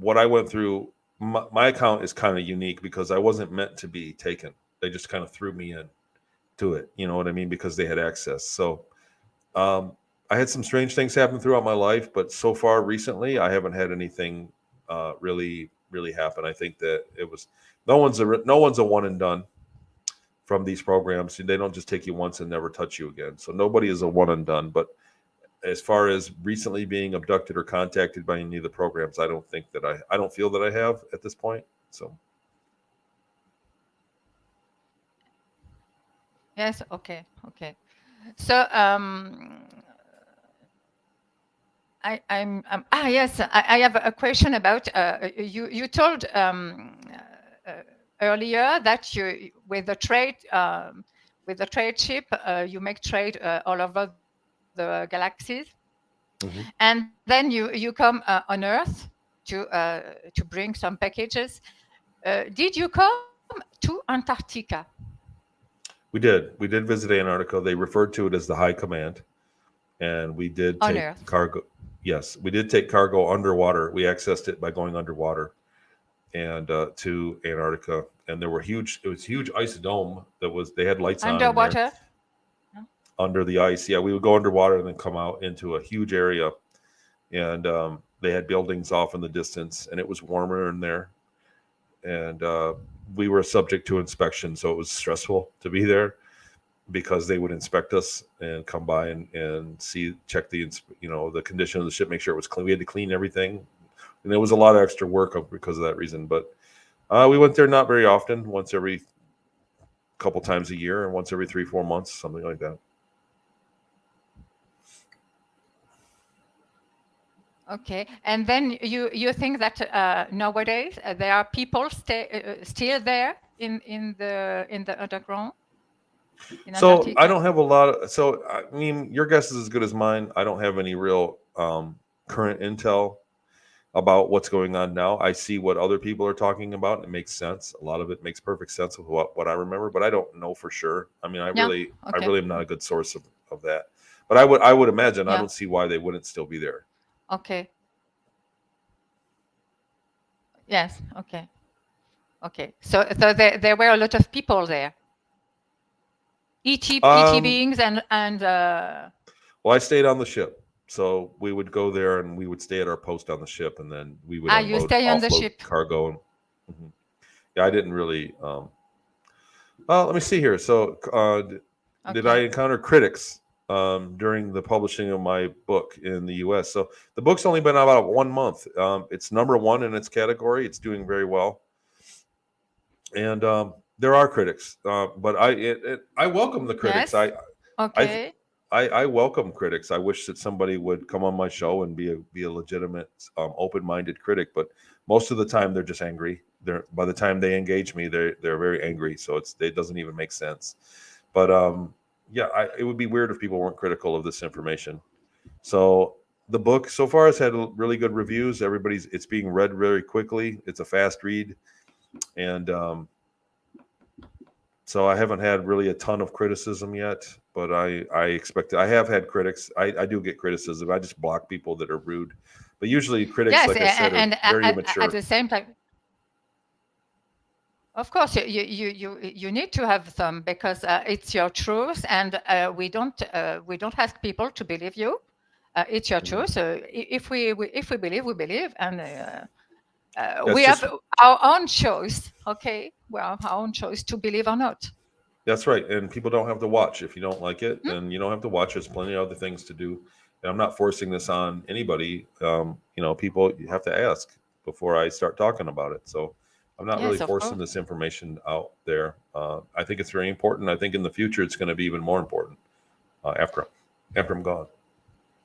what I went through. My account is kind of unique because I wasn't meant to be taken. They just kind of threw me in to it. You know what I mean? Because they had access. So um, I had some strange things happen throughout my life, but so far recently, I haven't had anything really happen. I think that it was no one's a one and done from these programs. They don't just take you once and never touch you again. So nobody is a one and done. But as far as recently being abducted or contacted by any of the programs, I don't think that I don't feel that I have at this point. So Yes. Okay. Okay. So yes, I have a question about you told uh, earlier that you with the trade ship you make trade all over the galaxies, mhm. and then you come on Earth to bring some packages. Did you come to Antarctica We did visit Antarctica. They referred to it as the High Command, and we did on take Earth? cargo. Yes, we did take cargo underwater. We accessed it by going underwater and to Antarctica. And it was huge ice dome they had lights on in there Underwater? under the ice. Yeah, we would go underwater and then come out into a huge area, and they had buildings off in the distance, and it was warmer in there. And we were subject to inspection, so it was stressful to be there because they would inspect us and come by and check the condition of the ship, make sure it was clean. We had to clean everything, and there was a lot of extra work because of that reason. But we went there not very often, once every couple times a year, and once every 3-4 months, something like that. Okay, and then you think that nowadays there are people still there in the underground in So I Antarctica? don't have a lot of. So I mean, your guess is as good as mine. I don't have any real current intel about what's going on now. I see what other people are talking about, and it makes sense. A lot of it makes perfect sense with what I remember, but I don't know for sure. I mean, Yeah. I Okay. really am not a good source of that. But I would imagine I Yeah. don't see why they wouldn't still be there. Okay. Yes. Okay. Okay. So there were a lot of people there. ET Um, beings and well, I stayed on the ship, so we would go there and we would stay at our post on the ship, and then we would you unload, stay on the offload ship. cargo. Mhm. Yeah, I didn't really. Well, let me see here. So, did I Okay. encounter critics during the publishing of my book in the U.S.? So the book's only been out about 1 month. It's number one in its category. It's doing very well, and There are critics, but I welcome the critics. Yes. I th- Okay. I welcome critics. I wish that somebody would come on my show and be a legitimate, open-minded critic. But most of the time, they're just angry. They're by the time they engage me, they're very angry. So it doesn't even make sense. But yeah, it would be weird if people weren't critical of this information. So the book so far has had really good reviews. It's being read very quickly. It's a fast read, and so I haven't had really a ton of criticism yet, but I expect I have had critics. I do get criticism. I just block people that are rude. But usually critics, Yes, like I said, are and very at immature. the same time, of course, you need to have some because it's your truth, and we don't ask people to believe you. It's your truth. So if we believe, we believe, and we have our own choice. Okay, we have our own choice to believe or not. That's right. And people don't have to watch. If you don't like it, then you don't have to watch. There's plenty of other things to do. And I'm not forcing this on anybody. People, you have to ask before I start talking about it. So I'm not really forcing this information out there. I think it's very important. I think in the future, it's going to be even more important after I'm gone.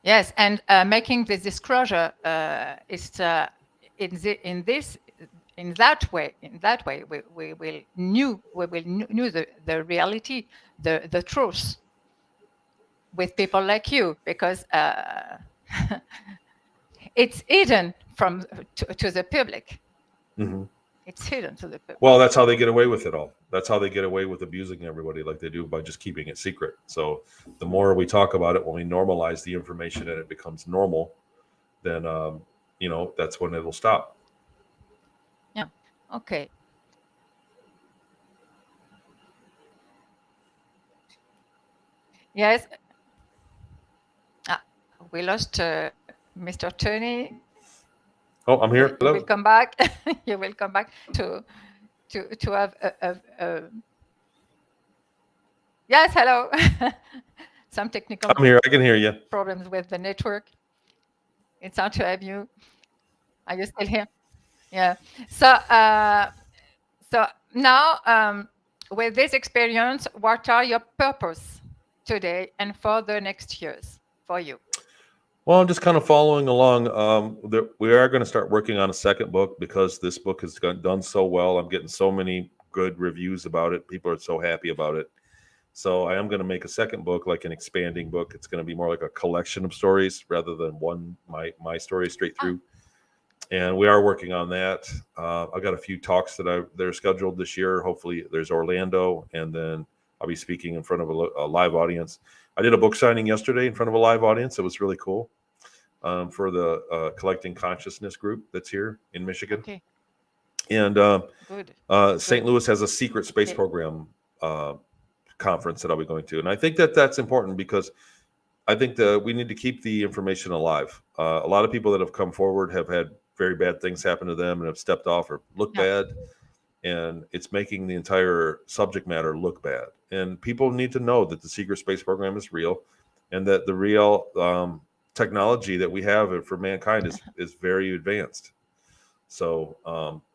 Yes. And making this disclosure is in that way, we will know the reality, the truth with people like you, because it's hidden to the public. Mm-hmm. It's hidden to the public. Well, that's how they get away with it all. That's how they get away with abusing everybody like they do by just keeping it secret. So the more we talk about it, when we normalize the information and it becomes normal, then, that's when it'll stop. Yeah. Okay. Yes. We lost Mr. Tony. Oh, I'm here. You will come back. You will come back to have a Yes, hello. Some technical. I'm here. I can hear you. Problems with the network. It's hard to have you. Are you still here? Yeah. So now, with this experience, what are your purpose today and for the next years for you? Well, I'm just kind of following along. We are going to start working on a second book because this book has done so well. I'm getting so many good reviews about it. People are so happy about it. So I am going to make a second book, like an expanding book. It's going to be more like a collection of stories rather than one my story straight through. And we are working on that. I've got a few talks that are scheduled this year. Hopefully, there's Orlando, and then I'll be speaking in front of a live audience. I did a book signing yesterday in front of a live audience. It was really cool for the Collecting Consciousness group that's here in Michigan. Okay. And St. Louis has a secret space program conference that I'll be going to. And I think that's important because I think that we need to keep the information alive. A lot of people that have come forward have had very bad things happen to them and have stepped off or look bad. And it's making the entire subject matter look bad. And people need to know that the secret space program is real and that the real technology that we have for mankind is very advanced. So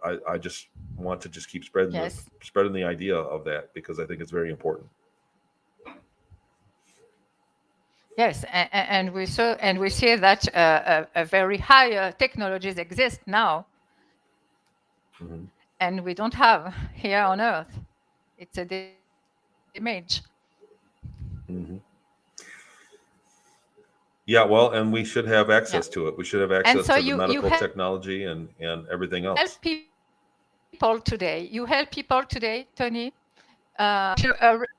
I just want to just keep spreading the idea of that because I think it's very important. Yes, and we see that a very high technologies exist now, and we don't have here on Earth. It's a image. Mm-hmm. Yeah, well, and we should have access to it. We should have access to the medical technology and everything else. Help people today. You help people today, Tony, to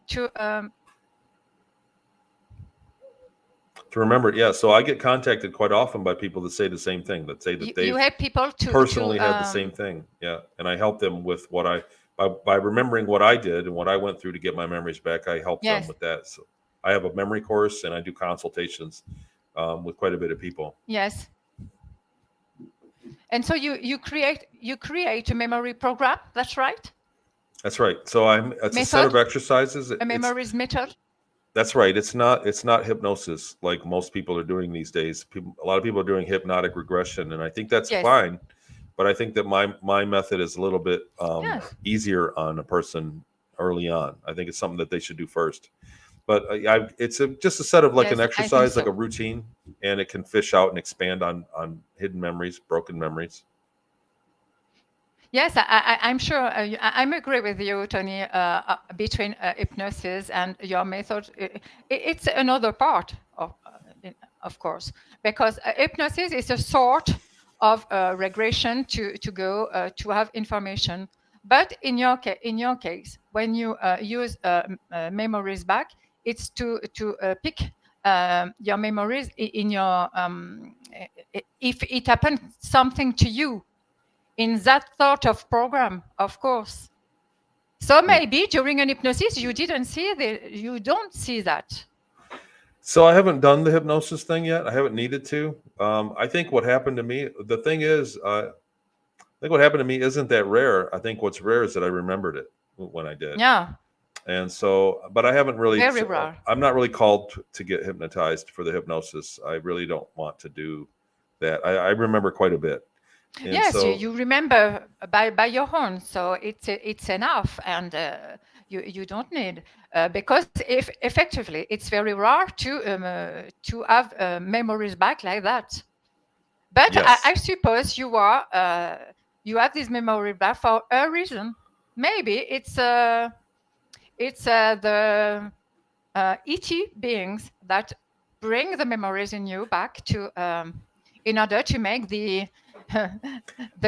remember it. Yeah, so I get contacted quite often by people that say the same thing, that say that they help people to personally had the same thing. Yeah, and I help them with what by remembering what I did and what I went through to get my memories back. I help them with that. So I have a memory course and I do consultations with quite a bit of people. Yes. And so you create a memory program. That's right. That's right. So it's a set of exercises. A memories method. That's right. It's not hypnosis like most people are doing these days. A lot of people are doing hypnotic regression, and I think that's fine. but I think that my method is a little bit Yes. easier on a person early on. I think it's something that they should do first. But it's just a set of like an Yes, I think exercise, like a so. routine, and it can fish out and expand on hidden memories, broken memories. Yes, I'm sure. I'm agree with you, Tony. Between hypnosis and your method, it's another part of course, because hypnosis is a sort of regression to go to have information. But in your case, when you use memories back, it's to pick your memories in your if it happened something to you in that sort of program, of course. So Hmm. maybe during an hypnosis, you don't see that. So I haven't done the hypnosis thing yet. I haven't needed to. I think what happened to me, the thing is, I think what happened to me isn't that rare. I think what's rare is that I remembered it when I did. Yeah, And so, but I haven't really, very rare. I'm not really called to get hypnotized for the hypnosis. I really don't want to do that. I remember quite a bit. And Yes, so, you remember by your own, so it's enough, and you don't need because if effectively it's very rare to have memories back like that. But yes. I suppose you have this memory back for a reason. Maybe it's the ET beings that bring the memories in you back to in order to make the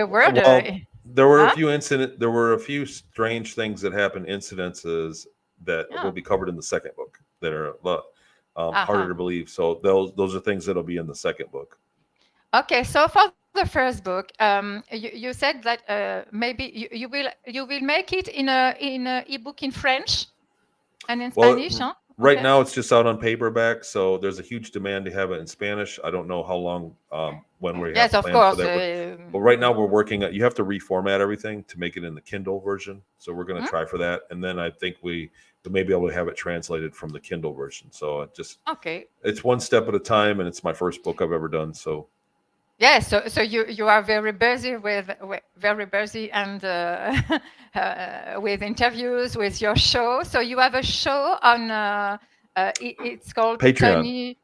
world. Well, there were a Huh? few there were a few strange things that happened, incidences that will Yeah. be covered in the second book that are harder Uh-huh. to believe. So those are things that'll be in the second book. Okay. So for the first book, you said that maybe you will make it in a ebook in French and in Spanish, Well, huh? right Okay. now it's just out on paperback, so there's a huge demand to have it in Spanish. I don't know how long when we have Yes, of planned for course. that. But right now we're working on. You have to reformat everything to make it in the Kindle version. So we're going to Hmm? try for that, and then I think we may be able to have it translated from the Kindle version. So Okay. it's one step at a time, and it's my first book I've ever done. So Yes, so you are very busy very busy and with interviews with your show. So you have a show on it's called Patreon. Tony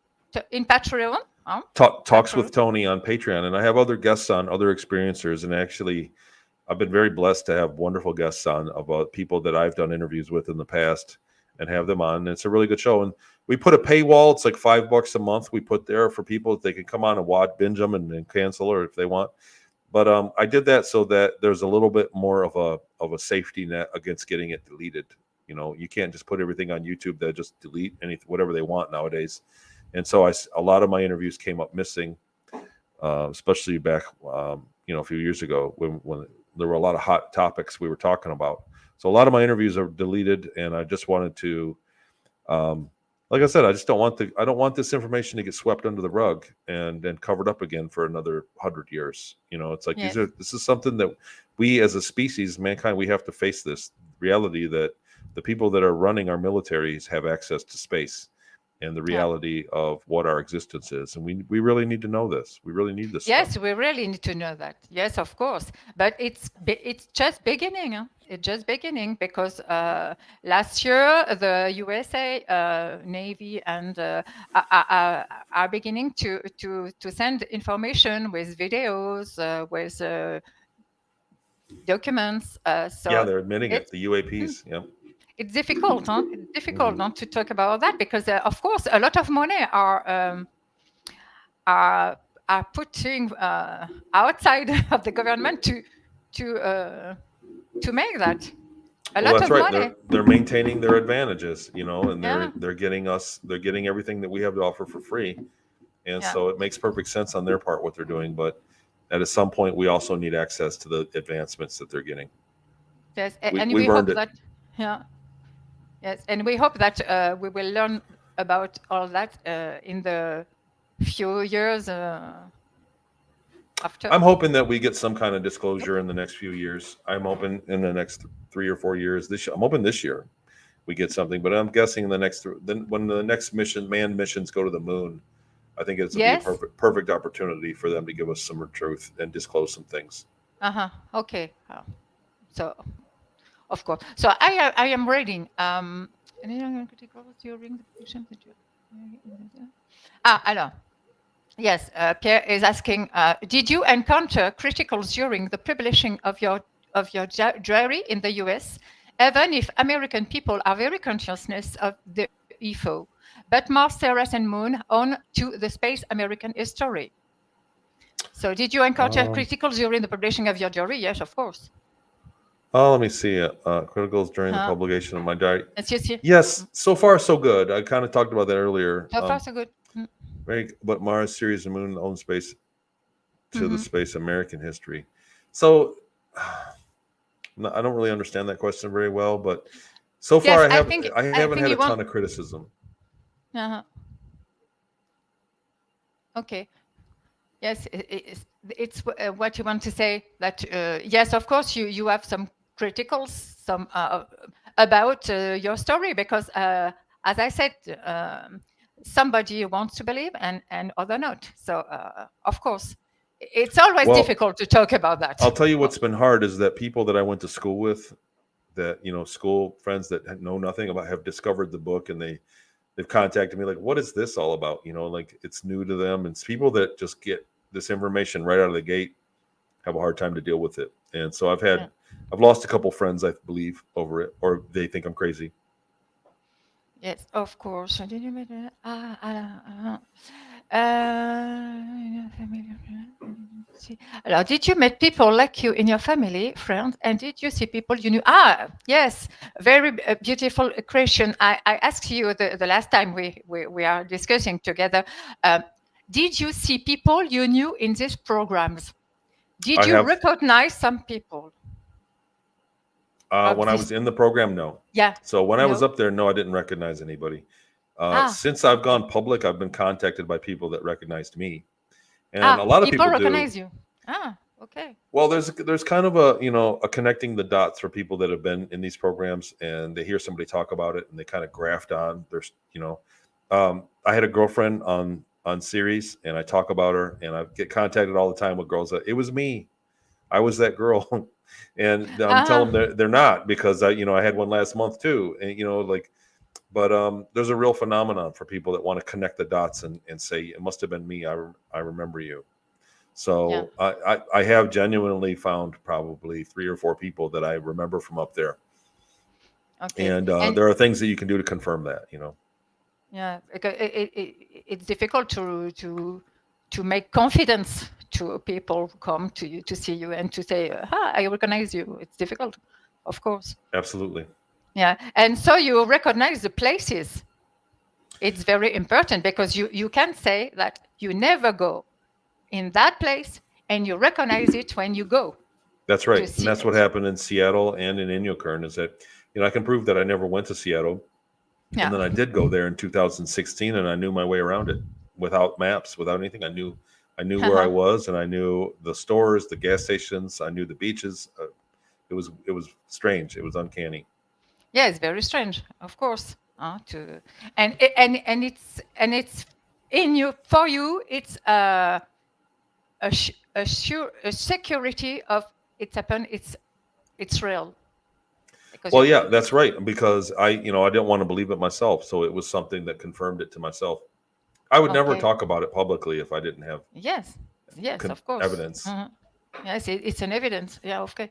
in Patreon. Huh? Talks Patreon. with Tony on Patreon, and I have other guests on, other experiencers, and actually I've been very blessed to have wonderful guests on about people that I've done interviews with in the past and have them on. And it's a really good show. And we put a paywall. It's like $5 a month we put there for people that they can come on and watch, binge them and cancel or if they want. But I did that so that there's a little bit more of a safety net against getting it deleted. You know, you can't just put everything on YouTube that just delete anything, whatever they want nowadays. And so a lot of my interviews came up missing, especially back, a few years ago when there were a lot of hot topics we were talking about. So a lot of my interviews are deleted, and I just wanted to, like I said, I don't want this information to get swept under the rug and then covered up again for another 100 years. You know, it's like Yes. this is something that we as a species, mankind, we have to face this reality that the people that are running our militaries have access to space and the Yeah. reality of what our existence is. And we really need to know this. We really need this stuff. Yes, we really need to know that. Yes, of course. But it's just beginning. Huh? It's just beginning because last year the USA Navy and are beginning to send information with videos, with documents. Yeah, So they're admitting it. it's The mm, UAPs. Yeah. it's difficult, huh? It's difficult Mhm. not to talk about that because, of course, a lot of money are are putting outside of the government to uh, to make that a Well, lot that's of right. money. They're maintaining their advantages, and Yeah, they're getting everything that we have to offer for free. And yeah, so it makes perfect sense on their part what they're doing, but at some point we also need access to the advancements that they're getting. yes, and we We've earned hope it. that yeah, yes, and we hope that we will learn about all that in the few years after. I'm hoping that we get some kind of disclosure in the next few years. I'm hoping in the next 3 or 4 years. I'm hoping this year we get something, but I'm guessing in the next then when the next manned missions go to the moon, I think it's will be a Yes, perfect opportunity for them to give us some truth and disclose some things. Okay. So, of course. So I am reading. Criticals during the production. Alors. Yes, Pierre is asking, did you encounter criticals during the publishing of your diary in the US, even if American people are very consciousness of the UFO, but Mars, Ceres, and Moon on to the space American history? So did you encounter criticals during the publishing of your diary? Yes, of course. Oh, let me see. Criticals during the publication of my diary. Yes, yes, so far so good. I kind of talked about that earlier. So far so good. But Mars, Ceres, and Moon own space to the space American history. So I don't really understand that question very well, but so far I haven't had a ton of criticism. Okay. Yes, it's what you want to say. That yes, of course, you have some criticals, some about your story, because as I said, somebody wants to believe and other not. So of course, it's always difficult to talk about that. I'll tell you what's been hard is that people that I went to school with, that school friends that know nothing about, have discovered the book, and they've contacted me like, what is this all about? Like it's new to them. And it's people that just get this information right out of the gate have a hard time to deal with it. And so I've lost a couple friends, I believe, over it, or they think I'm crazy. Yes, of course. Did you did you meet people like you in your family, friends, and did you see people you knew? Yes, very beautiful question. I asked you the last time we are discussing together. Did you see people you knew in these programs? Did you recognize some people? When I was in the program, no. Yeah. So when I was up there, no, I didn't recognize anybody. Since I've gone public, I've been contacted by people that recognized me, and a lot of people recognize you. Okay. Well, there's kind of a connecting the dots for people that have been in these programs, and they hear somebody talk about it, and they kind of graft on. There's I had a girlfriend on Ceres, and I talk about her, and I get contacted all the time with girls that it was me, I was that girl. And I'm telling them they're not, because I had one last month too, and but there's a real phenomenon for people that want to connect the dots and say it must have been me. I remember you. So I have genuinely found probably 3 or 4 people that I remember from up there. Okay. And there are things that you can do to confirm that. Yeah, it's difficult to make confidence to people who come to you to see you and to say, I recognize you. It's difficult, of course. Absolutely. Yeah. And so you recognize the places. It's very important, because you can say that you never go in that place and you recognize it when you go. That's right. And that's what happened in Seattle and in Inyokern, is that, I can prove that I never went to Seattle. Yeah. And then I did go there in 2016, and I knew my way around it without maps, without anything. I knew where I was, and I knew the stores, the gas stations. I knew the beaches. It was strange. It was uncanny. Yeah, it's very strange, of course. And it's in you, for you. It's a security of it's happened. It's real. Well, yeah, that's right. Because I didn't want to believe it myself, so it was something that confirmed it to myself. I would never talk about it publicly if I didn't have yes, of course, evidence. Yes, it's an evidence. Yeah, okay.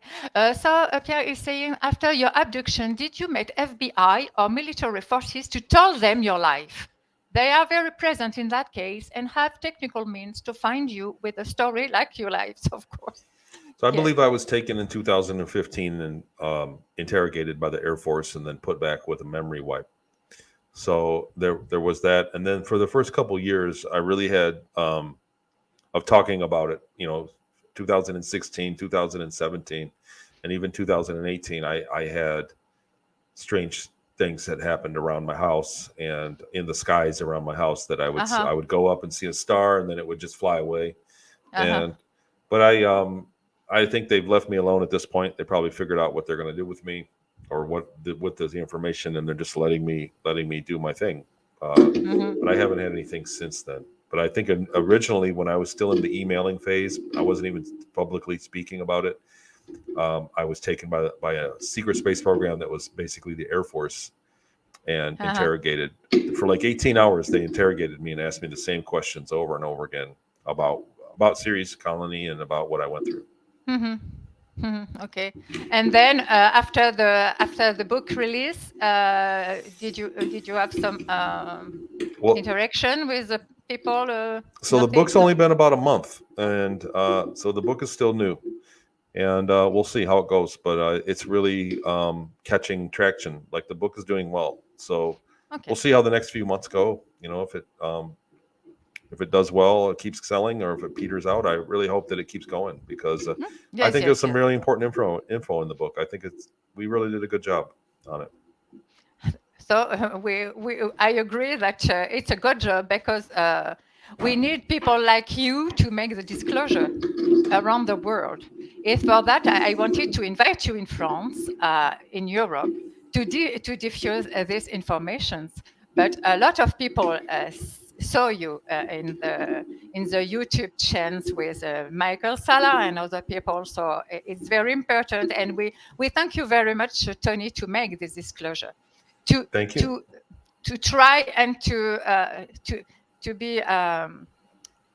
So Pierre is saying, after your abduction, did you meet FBI or military forces to tell them your life? They are very present in that case and have technical means to find you with a story like your lives, of course. So I believe I was taken in 2015 and interrogated by the Air Force and then put back with a memory wipe. So there was that. And then for the first couple of years, I really had of talking about it, 2016, 2017, and even 2018, I had strange things that happened around my house and in the skies around my house that I would go up and see a star, and then it would just fly away. But I think they've left me alone at this point. They probably figured out what they're going to do with me, or what the information, and they're just letting me do my thing. But I haven't had anything since then. But I think originally, when I was still in the emailing phase, I wasn't even publicly speaking about it. I was taken by a secret space program that was basically the Air Force, and interrogated for like 18 hours. They interrogated me and asked me the same questions over and over again about Ceres Colony and about what I went through. Okay, and then after the book release, did you have some interaction with the people? So the book's only been about a month, and so the book is still new, and we'll see how it goes. But it's really catching traction. Like, the book is doing well, so we'll see how the next few months go. You know, if it does well, it keeps selling, or if it peters out. I really hope that it keeps going, because I think there's some really important info in the book. I think we really did a good job on it. So I agree that it's a good job, because we need people like you to make the disclosure around the world. If for that, I wanted to invite you in France, in Europe, to diffuse this information. But a lot of people saw you in the YouTube channels with Michael Sala and other people. So it's very important, and we thank you very much, Tony, to make this disclosure. Thank you. To try and to be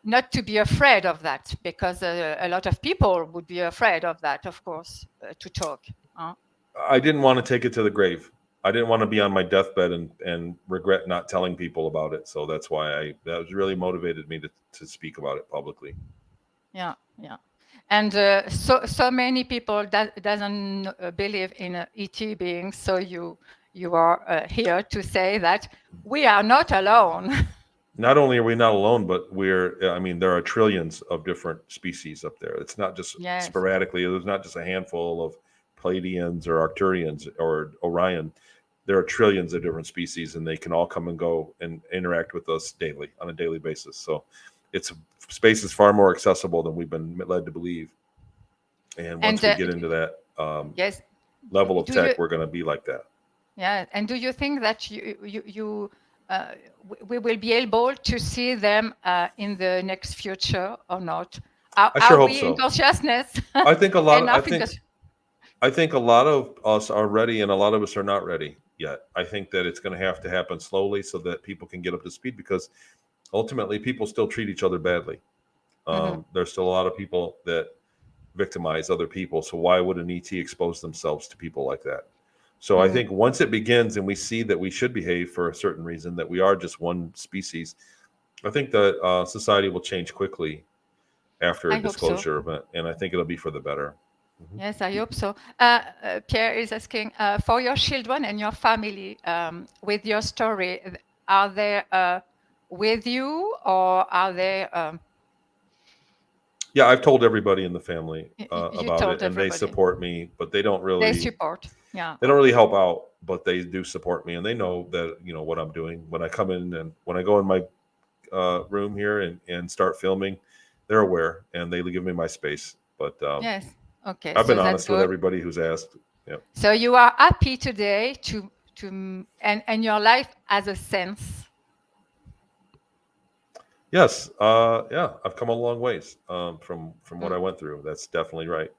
not to be afraid of that, because a lot of people would be afraid of that, of course, to talk. I didn't want to take it to the grave. I didn't want to be on my deathbed and regret not telling people about it. So that's why that was really motivated me to speak about it publicly. Yeah. And so many people doesn't believe in ET beings. So you are here to say that we are not alone. Not only are we not alone, but there are trillions of different species up there. It's not just sporadically. There's not just a handful of Pleiadians or Arcturians or Orion. There are trillions of different species, and they can all come and go and interact with us daily, on a daily basis. So space is far more accessible than we've been led to believe. And once we get into that level of tech, we're going to be like that. Yeah. And do you think that we will be able to see them in the next future or not? I sure hope so. In consciousness? I think a lot. I think a lot of us are ready, and a lot of us are not ready yet. I think that it's going to happen slowly, so that people can get up to speed, because ultimately people still treat each other badly. There's still a lot of people that victimize other people. So why would an ET expose themselves to people like that? So I think once it begins and we see that we should behave for a certain reason, that we are just one species, I think that society will change quickly after a disclosure event, and I think it'll be for the better. Yes, I hope so. Pierre is asking, for your children and your family, with your story, are they with you, or are they... Yeah, I've told everybody in the family about it, and they support me, but they don't really... They support, yeah. They don't really help out, but they do support me, and they know that, what I'm doing. When I come in and when I go in my room here and start filming, they're aware, and they give me my space. But yes. Okay. I've been honest with everybody who's asked. Yeah. So you are happy today and your life has a sense. Yes. Yeah. I've come a long ways from what I went through. That's definitely right.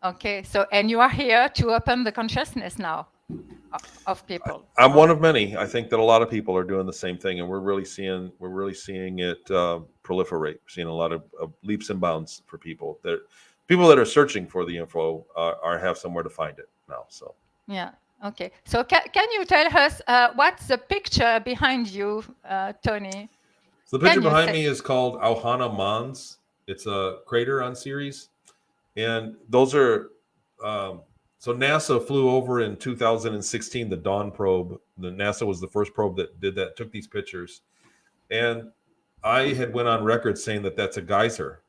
Okay. So, and you are here to open the consciousness now of people. I'm one of many. I think that a lot of people are doing the same thing, and we're really seeing it proliferate. We're seeing a lot of leaps and bounds for people that are searching for the info have somewhere to find it now. So yeah. Okay. So can you tell us what's the picture behind you, Tony? So the picture behind me is called Auhana Mons. It's a crater on Ceres, and those are. So NASA flew over in 2016 the Dawn probe. NASA was the first probe that did that, took these pictures, and I had went on record saying that that's a geyser.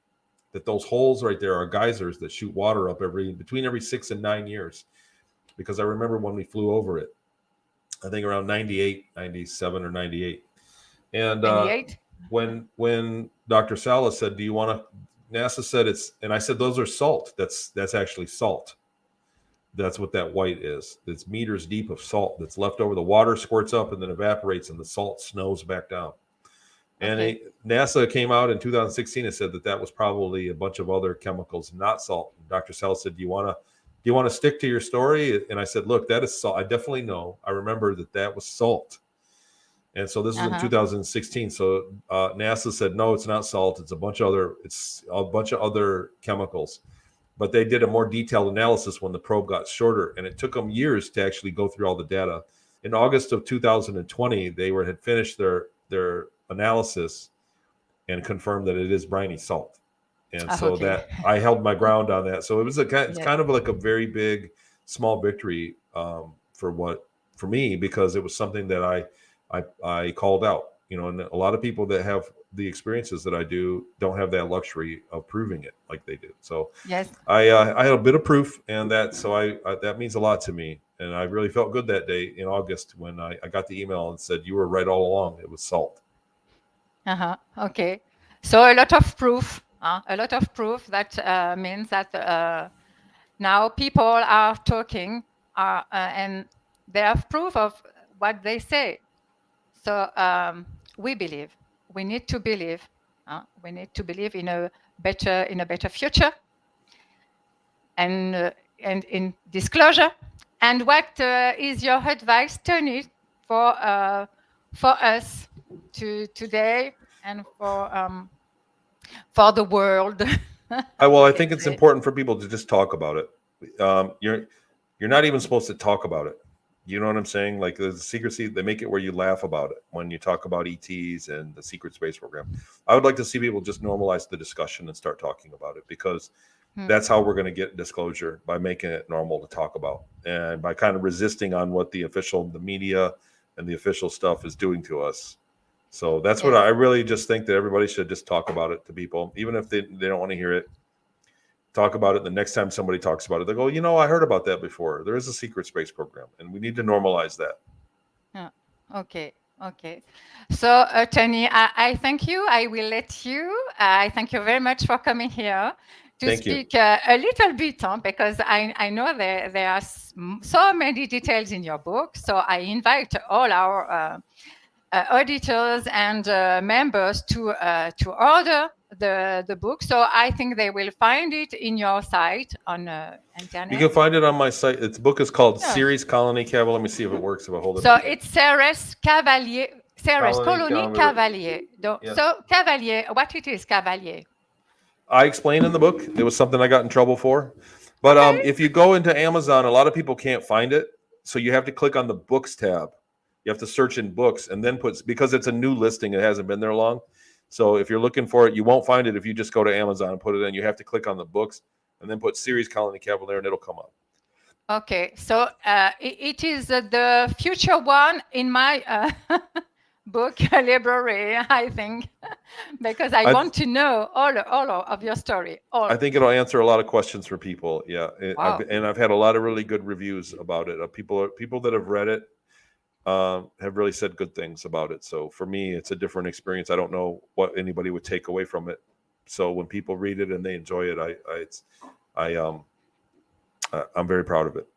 That those holes right there are geysers that shoot water up between every 6 and 9 years. Because I remember when we flew over it, I think around 98, 97 or 98. And 98? When Dr. Sala said, do you want to, NASA said and I said, those are salt. That's actually salt. That's what that white is. It's meters deep of salt that's left over. The water squirts up and then evaporates, and the salt snows back down. And Okay. NASA came out in 2016 and said that that was probably a bunch of other chemicals, not salt. And Dr. Sell said, "Do you want to stick to your story?" And I said, "Look, that is salt. I definitely know. I remember that was salt." And so this was in 2016. So NASA said, "No, it's not salt. It's a bunch of other chemicals." But they did a more detailed analysis when the probe got shorter, and it took them years to actually go through all the data. In August of 2020, they had finished their analysis and confirmed that it is briny salt. And so Okay. that I held my ground on that. So it's kind of like a very big, small victory for me, because it was something that I called out. And a lot of people that have the experiences that I do don't have that luxury of proving it like they do. So Yes. I had a bit of proof, and that means a lot to me. And I really felt good that day in August when I got the email and said, "You were right all along. It was salt." Okay. So a lot of proof. A lot of proof that means that now people are talking and they have proof of what they say. So we believe. We need to believe. We need to believe in a better future, and in disclosure. And what is your advice, Tony, for us today and for the world? I think it's important for people to just talk about it. You're not even supposed to talk about it. You know what I'm saying? Like the secrecy, they make it where you laugh about it when you talk about ETs and the secret space program. I would like to see people just normalize the discussion and start talking about it, because that's how we're going to get disclosure, by making it normal to talk about, and by kind of resisting on what the media and the official stuff is doing to us. So that's what I really just think, that everybody should just talk about it to people, even if they don't want to hear it. Talk about it. The next time somebody talks about it, they go, "I heard about that before. There is a secret space program, and we need to normalize that." Okay. So, Tony, I thank you. I will let you. I thank you very much for coming here to speak a little bit, because I know there are so many details in your book. So I invite all our auditors and members to order the book. So I think they will find it in your site on internet. You can find it on my site. Its book is called Ceres Colony Cavalier. Let me see if it works. If I hold it. So it's Ceres Colony Cavalier. Yes. So Cavalier, what it is, Cavalier? I explain in the book. It was something I got in trouble for. But if you go into Amazon, a lot of people can't find it. So you have to click on the books tab. You have to search in books and then because it's a new listing, it hasn't been there long. So if you're looking for it, you won't find it if you just go to Amazon and put it in. You have to click on the books and then put Ceres Colony Cavalier, and it'll come up. Okay, so it is the future one in my book library, I think, because I want to know all of your story. I think it'll answer a lot of questions for people. Yeah, wow. I've had a lot of really good reviews about it. People that have read it have really said good things about it. So for me, it's a different experience. I don't know what anybody would take away from it. So when people read it and they enjoy it, I'm very proud of it.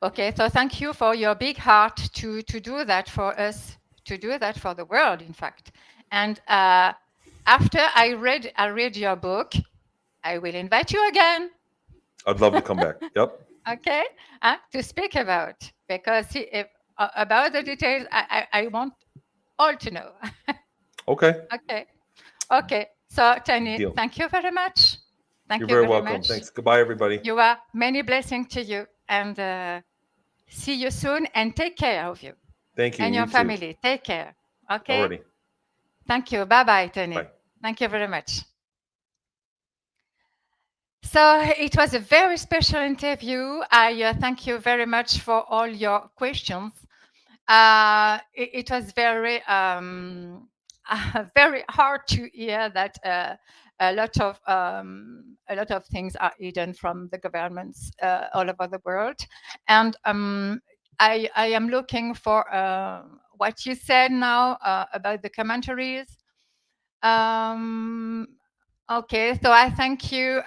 Okay, so thank you for your big heart to do that for us, to do that for the world, in fact. And after I read your book, I will invite you again. I'd love to come back. Yep. Okay, to speak about, because about the details, I want all to know. Okay. Okay. So, Tony, thank you very much. You're very welcome. Thanks. Goodbye, everybody. You are many blessings to you, and see you soon, and take care of you. Thank you. And your family. Take care. Okay. Already. Thank you. Bye-bye, Tony. Bye. Thank you very much. So it was a very special interview. I thank you very much for all your questions. It was very very hard to hear that a lot of things are hidden from the governments all over the world, and I am looking for what you said now about the commentaries. Okay, so I thank you,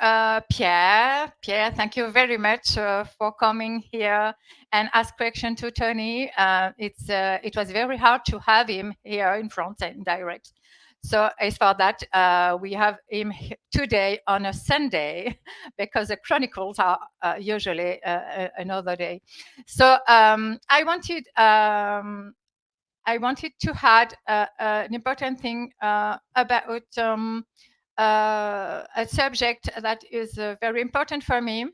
Pierre. Pierre, thank you very much for coming here and ask question to Tony. It was very hard to have him here in front and direct. So it's for that we have him today on a Sunday because the Chronicles are usually another day. So I wanted to add an important thing about a subject that is very important for me.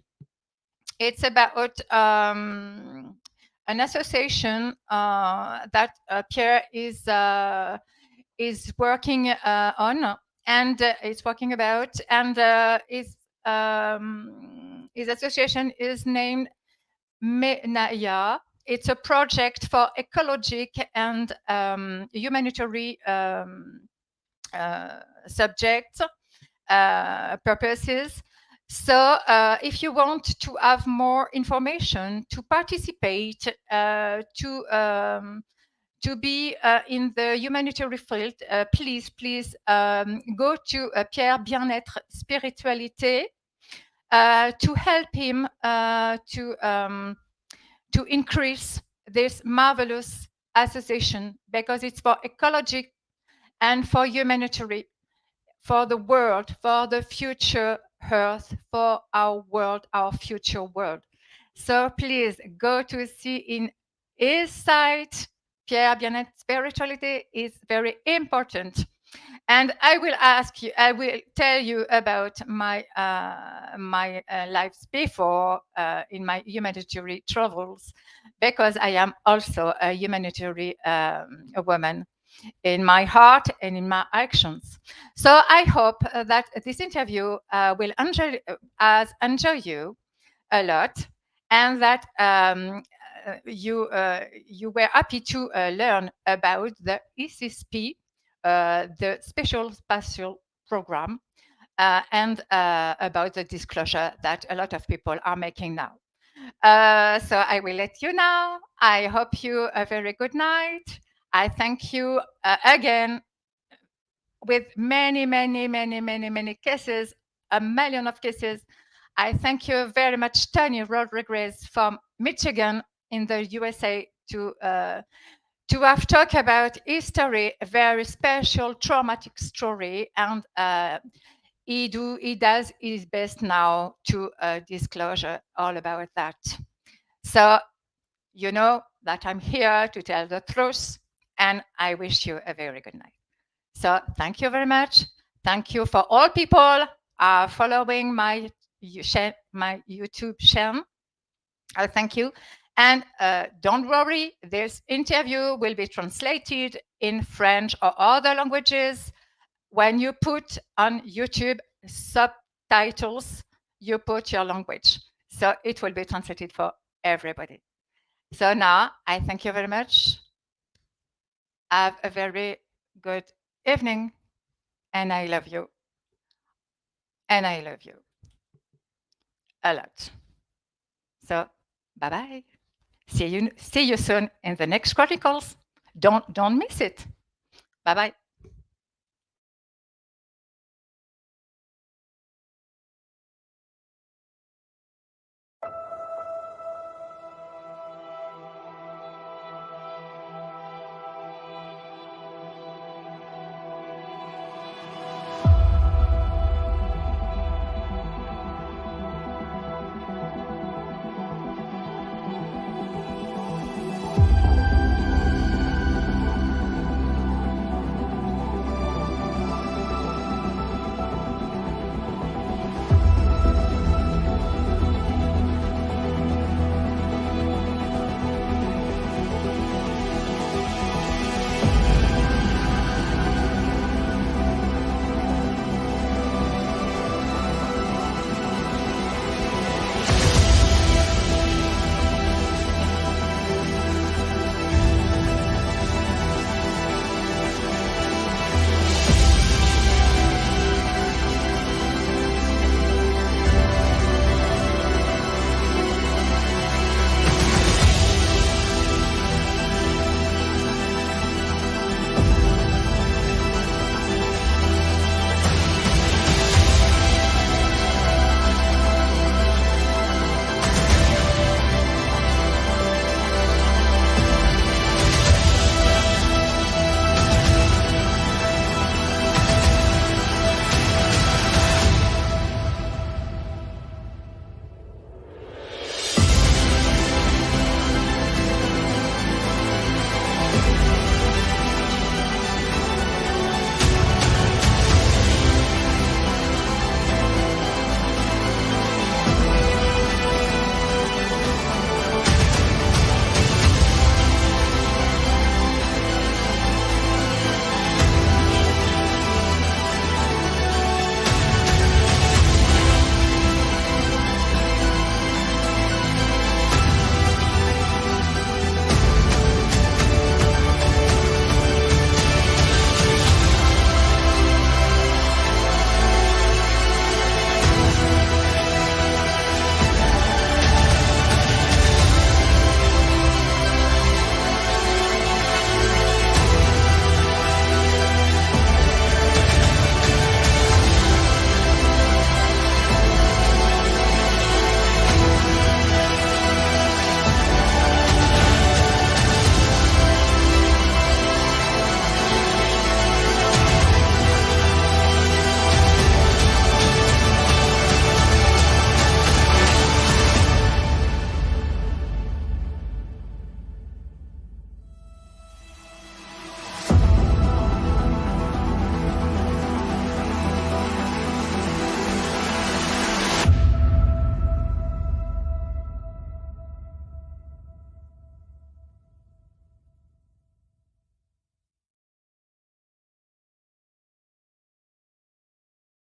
It's about an association that Pierre is working on and is working about, and his association is named MENAIA. It's a project for ecologic and humanitarian subjects, purposes. So if you want to have more information, to participate, to be in the humanitarian field, please go to Pierre Bien-être Spiritualité to help him to increase this marvelous association, because it's for ecologic and for humanitarian, for the world, for the future Earth, for our world, our future world. So please go to see in his site. Pierre Bien-être Spiritualité is very important. And I will tell you about my lives before in my humanitarian travels, because I am also a humanitarian woman in my heart and in my actions. So I hope that this interview will enjoy you a lot, and that you were happy to learn about the ECSP, the Special Spatial Program, and about the disclosure that a lot of people are making now. So I will let you now. I hope you a very good night. I thank you again with many cases, a million of cases. I thank you very much, Tony Rodrigues from Michigan in the USA, to have talked about his story, a very special traumatic story, and he does his best now to disclosure all about that. So you know that I'm here to tell the truth, and I wish you a very good night. So thank you very much. Thank you for all people following my YouTube channel. Thank you. And don't worry, this interview will be translated in French or other languages. When you put on YouTube subtitles, you put your language. So it will be translated for everybody. So now I thank you very much. Have a very good evening. And I love you. And I love you a lot. So bye-bye. See you soon in the next Chronicles. Don't miss it. Bye-bye.